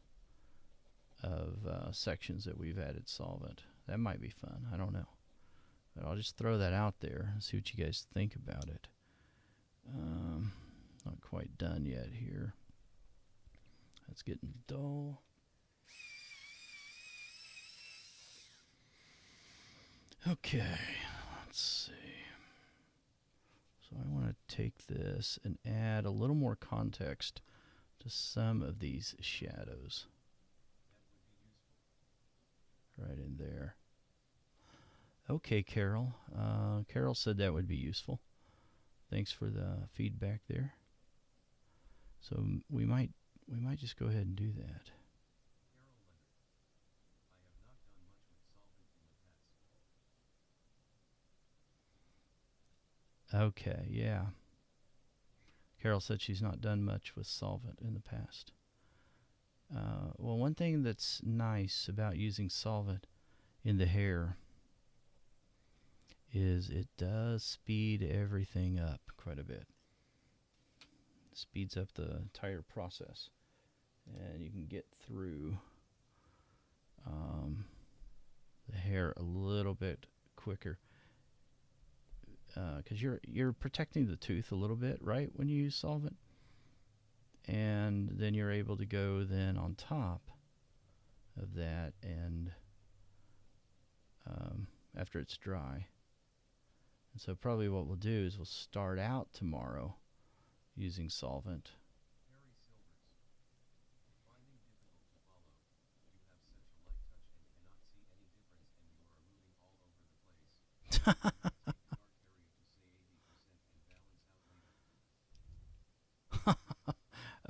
of sections that we've added solvent. That might be fun. I don't know. But I'll just throw that out there and see what you guys think about it. Not quite done yet here. That's getting dull. Okay, let's see. So I want to take this and add a little more context to some of these shadows. Right in there. Okay, Carol. Carol said that would be useful. Thanks for the feedback there. So we might just go ahead and do that. Okay, yeah. Carol said she's not done much with solvent in the past. Well, one thing that's nice about using solvent in the hair is it does speed everything up quite a bit. It speeds up the entire process, and you can get through the hair a little bit quicker. Because you're protecting the tooth a little bit, right, when you use solvent, and then you're able to go then on top of that, and after it's dry. And so probably what we'll do is we'll start out tomorrow using solvent.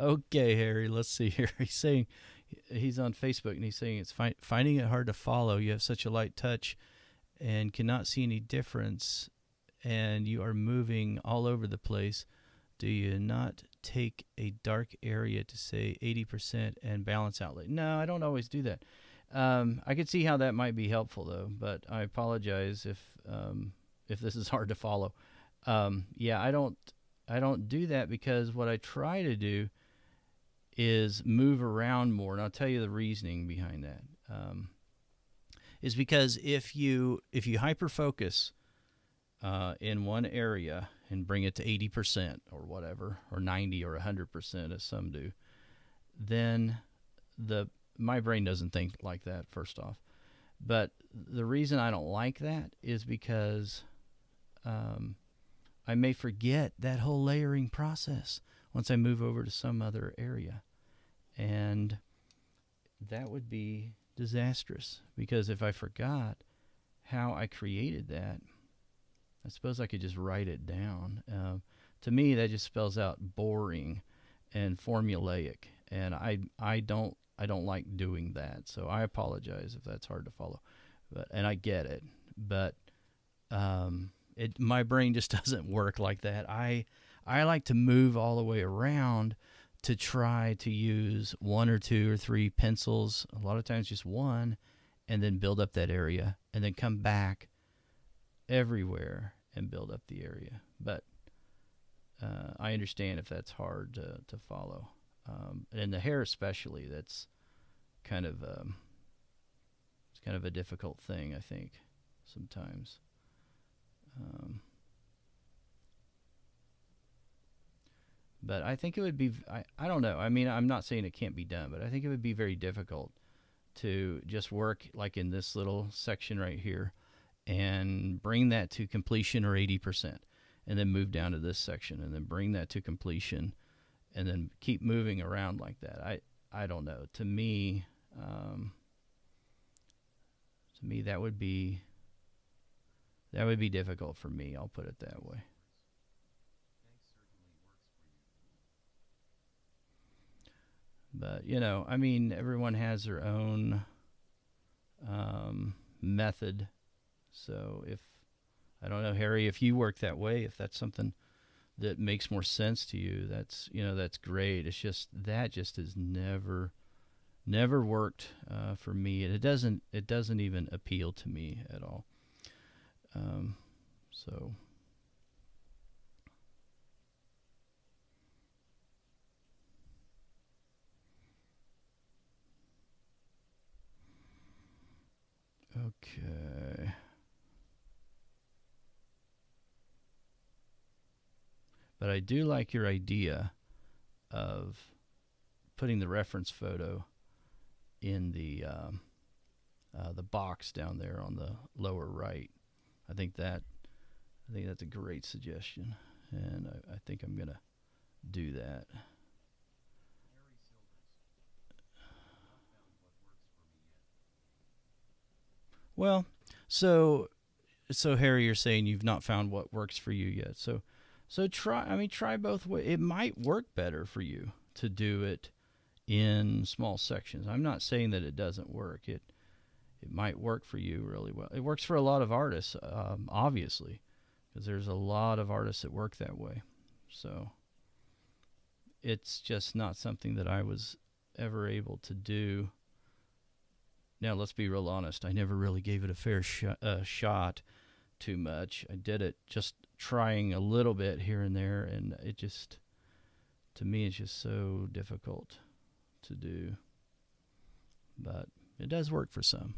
Okay, Harry, let's see here. He's saying he's on Facebook, and he's saying it's finding it hard to follow. You have such a light touch and cannot see any difference, and you are moving all over the place. Do you not take a dark area to say 80% and balance outlet? No, I don't always do that. I could see how that might be helpful, though, but I apologize if this is hard to follow. Yeah, I don't do that, because what I try to do is move around more, and I'll tell you the reasoning behind that. Is because if you hyper focus in one area and bring it to 80% or whatever, or 90 or 100% as some do, then my brain doesn't think like that, first off. But the reason I don't like that is because I may forget that whole layering process once I move over to some other area. And that would be disastrous, because if I forgot how I created that, I suppose I could just write it down. To me, that just spells out boring and formulaic, and I don't like doing that. So I apologize if that's hard to follow, and I get it, but my brain just doesn't work like that. I like to move all the way around to try to use one or two or three pencils, a lot of times just one, and then build up that area, and then come back everywhere and build up the area. But I understand if that's hard to follow. And the hair especially, that's kind of it's kind of a difficult thing, I think, sometimes. But I think it would be, I don't know. I mean, I'm not saying it can't be done, but I think it would be very difficult to just work like in this little section right here and bring that to completion, or 80%, and then move down to this section and then bring that to completion and then keep moving around like that. I don't know. To me, that would be difficult for me. I'll put it that way. But, I mean, everyone has their own method. So if I don't know, Harry, if you work that way, if that's something that makes more sense to you, that's great. It's just that just has never worked for me, and it doesn't even appeal to me at all. Um, so okay, but I do like your idea of putting the reference photo in the box down there on the lower right. I think that I think that's a great suggestion, and I think I'm gonna do that. Well, so Harry, you're saying you've not found what works for you yet. So try. I mean, try both ways. It might work better for you to do it in small sections. I'm not saying that it doesn't work. It might work for you really well. It works for a lot of artists, obviously, because there's a lot of artists that work that way. So it's just not something that I was ever able to do. Now, let's be real honest. I never really gave it a fair shot too much. I did it just trying a little bit here and there, and it just, to me, it's just so difficult to do. But it does work for some.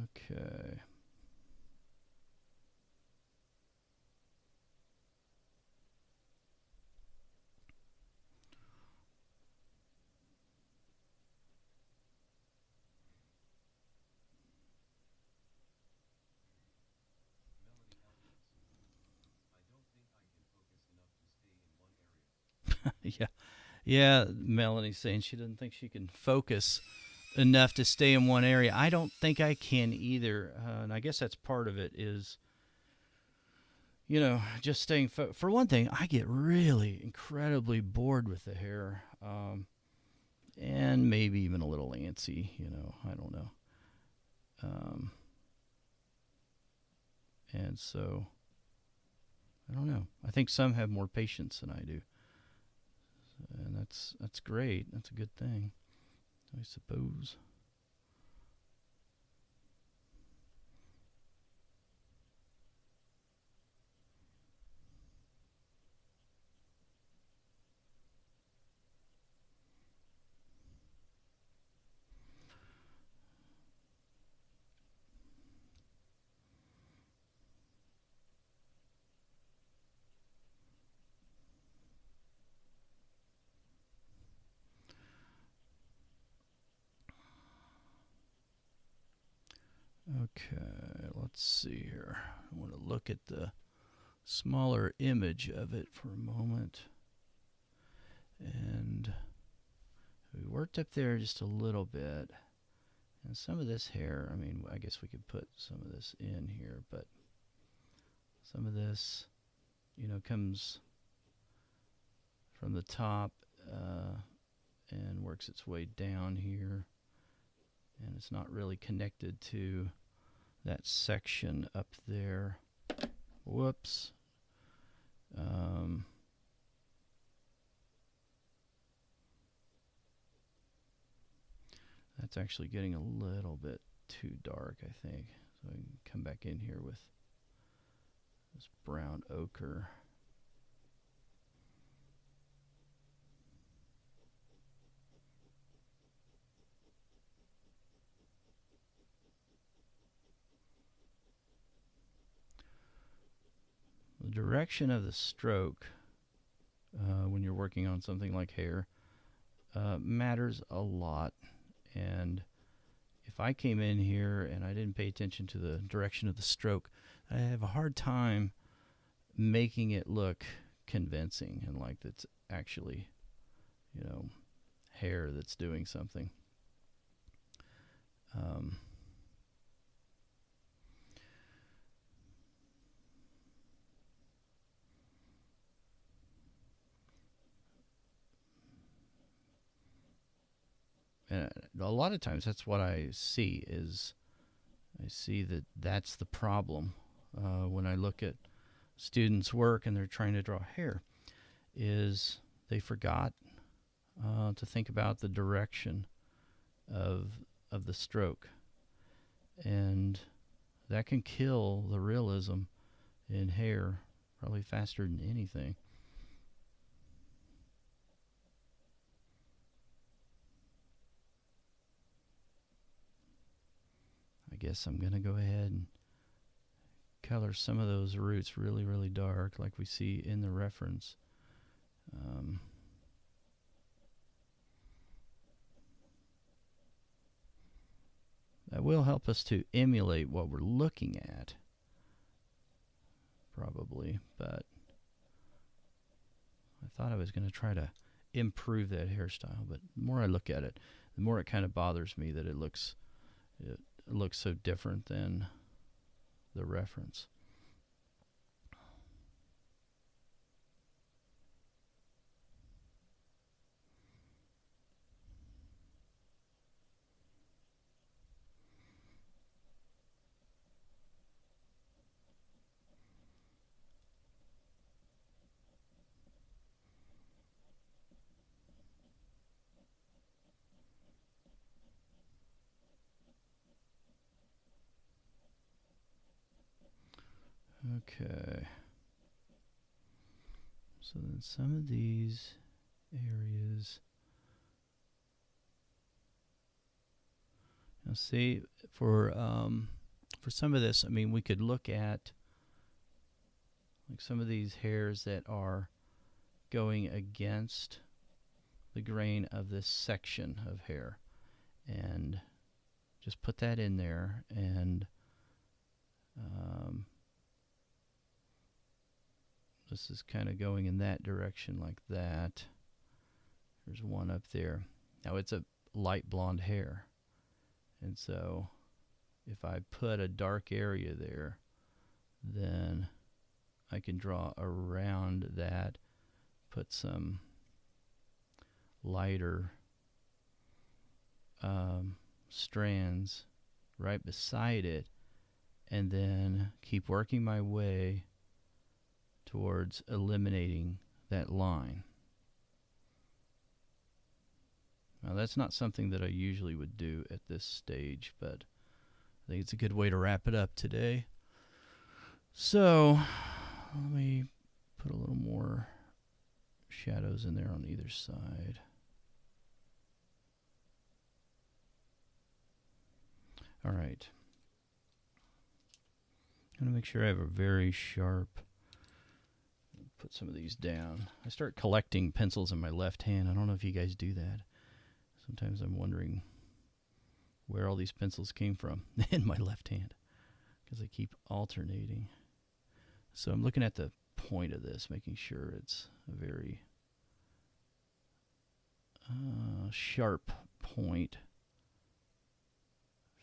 Okay. Yeah. Yeah, Melanie's saying she doesn't think she can focus enough to stay in one area. I don't think I can either. And I guess that's part of it is, just staying. For one thing, I get really incredibly bored with the hair. And maybe even a little antsy, I don't know. Um, and so, I don't know. I think some have more patience than I do. And that's great. That's a good thing, I suppose. Okay, let's see here. I want to look at the smaller image of it for a moment. And we worked up there just a little bit. And some of this hair, I mean, I guess we could put some of this in here, but some of this, comes from the top and works its way down here. And it's not really connected to that section up there. Whoops. That's actually getting a little bit too dark, I think. So I can come back in here with this brown ochre. The direction of the stroke when you're working on something like hair matters a lot. And if I came in here and I didn't pay attention to the direction of the stroke, I have a hard time making it look convincing and like it's actually, hair that's doing something. Um, and a lot of times that's what I see is I see that that's the problem when I look at students' work and they're trying to draw hair is they forgot to think about the direction of the stroke, and that can kill the realism in hair probably faster than anything. I guess I'm going to go ahead and color some of those roots really, really dark like we see in the reference. That will help us to emulate what we're looking at, probably, but I thought I was going to try to improve that hairstyle, but the more I look at it, the more it kind of bothers me that it looks so different than the reference. Okay. So then some of these areas. Now see, for some of this, I mean, we could look at like some of these hairs that are going against the grain of this section of hair, and just put that in there, and this is kind of going in that direction like that. There's one up there. Now it's a light blonde hair, and so if I put a dark area there, then I can draw around that, put some lighter strands right beside it, and then keep working my way towards eliminating that line. Now that's not something that I usually would do at this stage, but I think it's a good way to wrap it up today. So let me put a little more shadows in there on either side. All right. I'm going to make sure I have a very sharp. Put some of these down. I start collecting pencils in my left hand. I don't know if you guys do that. Sometimes I'm wondering where all these pencils came from in my left hand because I keep alternating. So I'm looking at the point of this, making sure it's a very sharp point,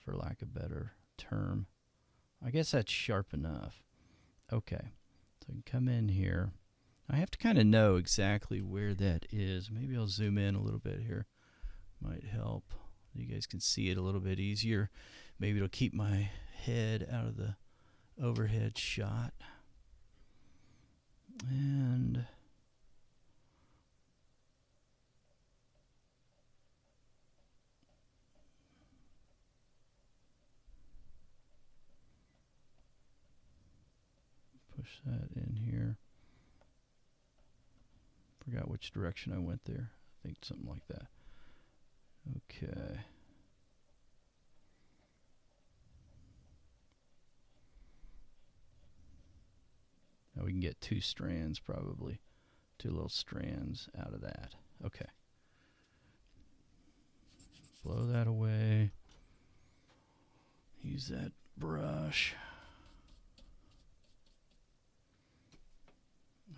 for lack of a better term. I guess that's sharp enough. Okay, so I can come in here. I have to kind of know exactly where that is. Maybe I'll zoom in a little bit here. Might help. You guys can see it a little bit easier. Maybe it'll keep my head out of the overhead shot. And push that in here. Forgot which direction I went there. I think something like that. Okay. Now we can get two strands, probably. Two little strands out of that. Okay. Blow that away. Use that brush.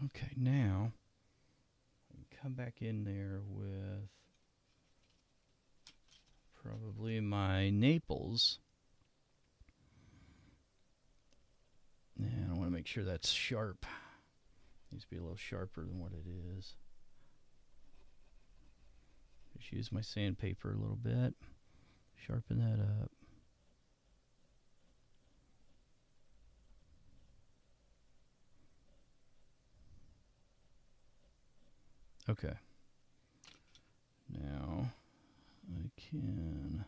Okay, now come back in there with probably my Naples. And I want to make sure that's sharp. Needs to be a little sharper than what it is. Just use my sandpaper a little bit. Sharpen that up. Okay. Now I can.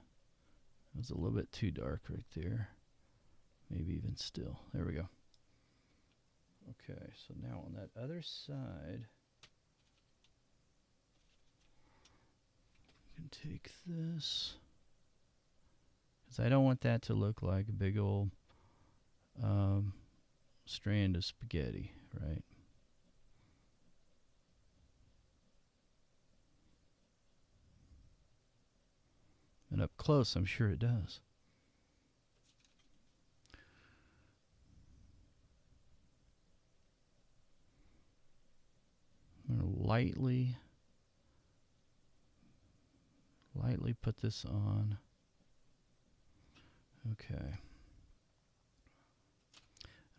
It was a little bit too dark right there. Maybe even still. There we go. Okay, so now on that other side, you can take this, because I don't want that to look like a big old strand of spaghetti, right? And up close, I'm sure it does. I'm going to lightly put this on. Okay.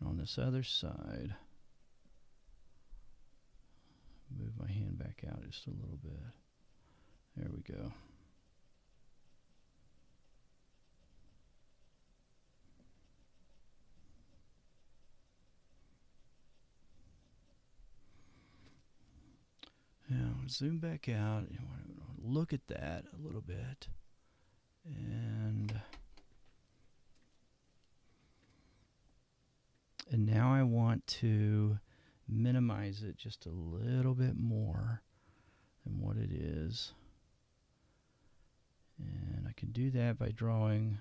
And on this other side, move my hand back out just a little bit. There we go. Now zoom back out. You want to look at that a little bit, and now I want to minimize it just a little bit more than what it is. And I can do that by drawing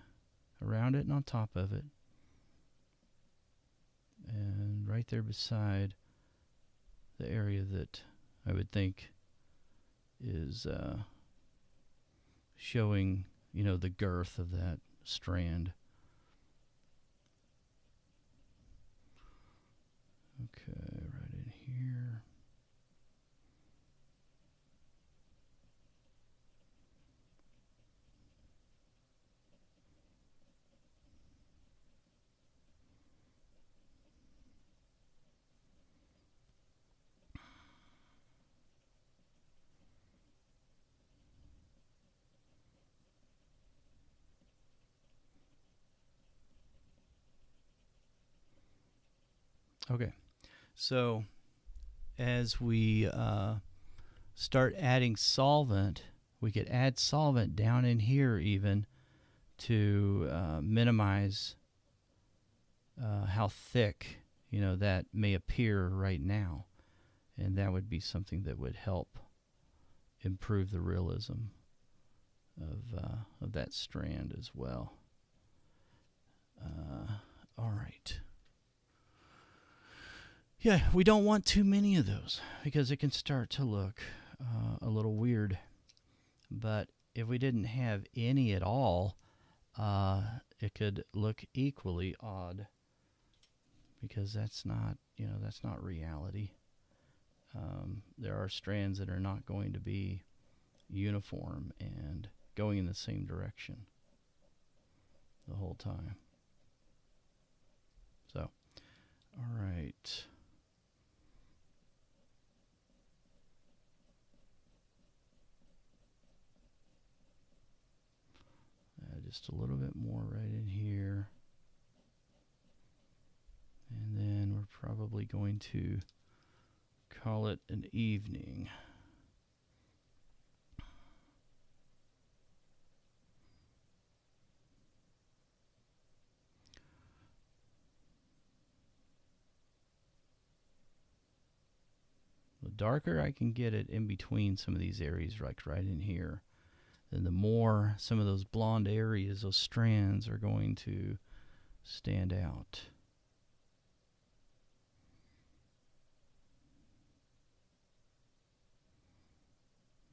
around it and on top of it. And right there beside the area that I would think is showing, the girth of that strand. Okay, right in here. Okay, so as we start adding solvent, we could add solvent down in here even to minimize how thick, that may appear right now. And that would be something that would help improve the realism of that strand as well. All right. Yeah, we don't want too many of those because it can start to look a little weird. But if we didn't have any at all, it could look equally odd, because that's not reality. There are strands that are not going to be uniform and going in the same direction the whole time. So, all right. Just a little bit more right in here. And then we're probably going to call it an evening. The darker I can get it in between some of these areas, like right in here, then the more some of those blonde areas, those strands, are going to stand out.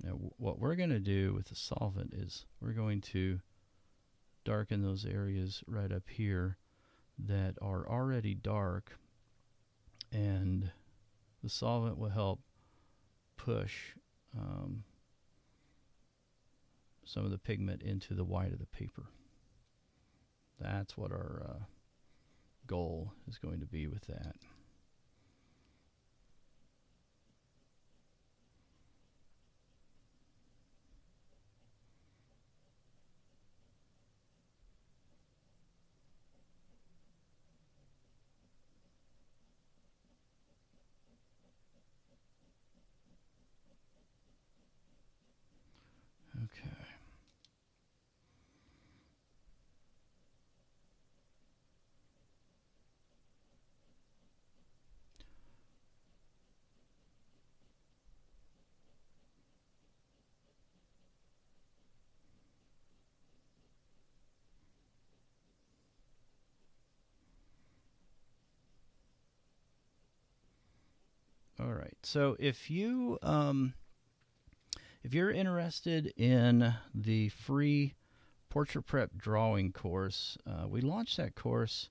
Now, what we're going to do with the solvent is we're going to darken those areas right up here that are already dark, and the solvent will help push some of the pigment into the white of the paper. That's what our goal is going to be with that. right. So if you're interested in the free Portrait Prep drawing course, we launched that course.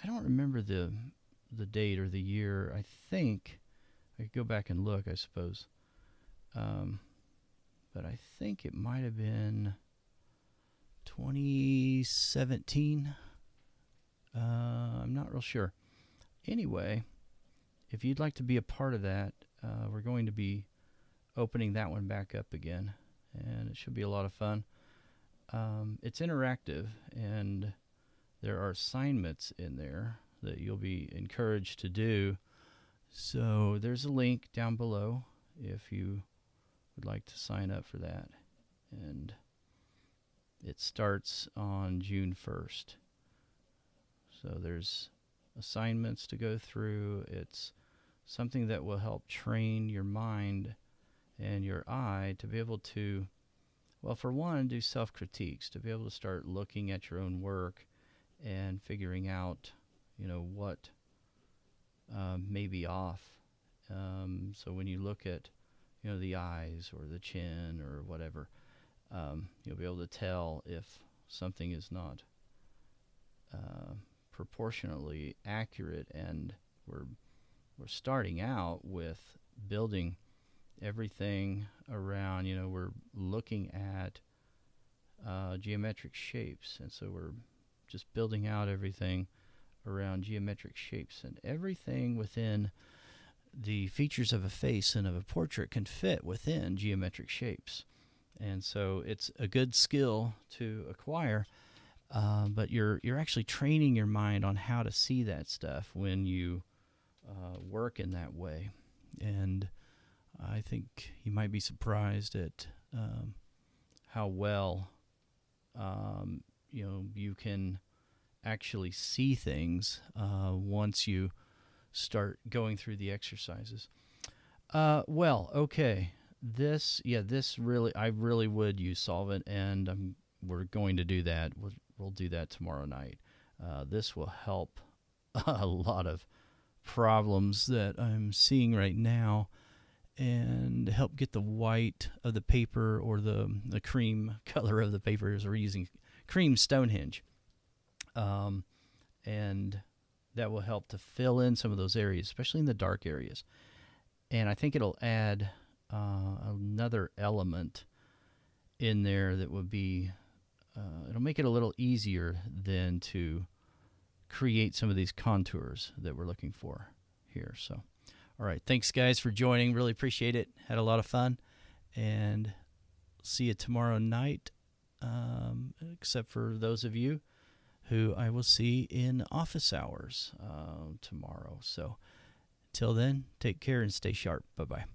I don't remember the date or the year. I think I could go back and look, I suppose. But I think it might have been 2017. I'm not real sure. Anyway, if you'd like to be a part of that, we're going to be opening that one back up again, and it should be a lot of fun. It's interactive, and there are assignments in there that you'll be encouraged to do. So there's a link down below if you would like to sign up for that. And it starts on June 1st. So there's assignments to go through. It's something that will help train your mind and your eye to be able to, well, for one, do self-critiques, to be able to start looking at your own work and figuring out, what may be off. So when you look at, the eyes or the chin or whatever, you'll be able to tell if something is not proportionally accurate. And we're starting out with building everything around, we're looking at geometric shapes, and so we're just building out everything around geometric shapes, and everything within the features of a face and of a portrait can fit within geometric shapes. And so it's a good skill to acquire, but you're actually training your mind on how to see that stuff when you work in that way. And I think you might be surprised at how well you can actually see things once you start going through the exercises. Okay. This really, I really would use Solvent, and we're going to do that. We'll do that tomorrow night. This will help a lot of problems that I'm seeing right now, and help get the white of the paper, or the cream color of the paper, as we're using cream Stonehenge. And that will help to fill in some of those areas, especially in the dark areas. And I think it'll add another element in there that would be, it'll make it a little easier then to create some of these contours that we're looking for here. So, all right. Thanks, guys, for joining. Really appreciate it. Had a lot of fun. And see you tomorrow night, except for those of you who I will see in office hours tomorrow. So, till then, take care and stay sharp. Bye-bye.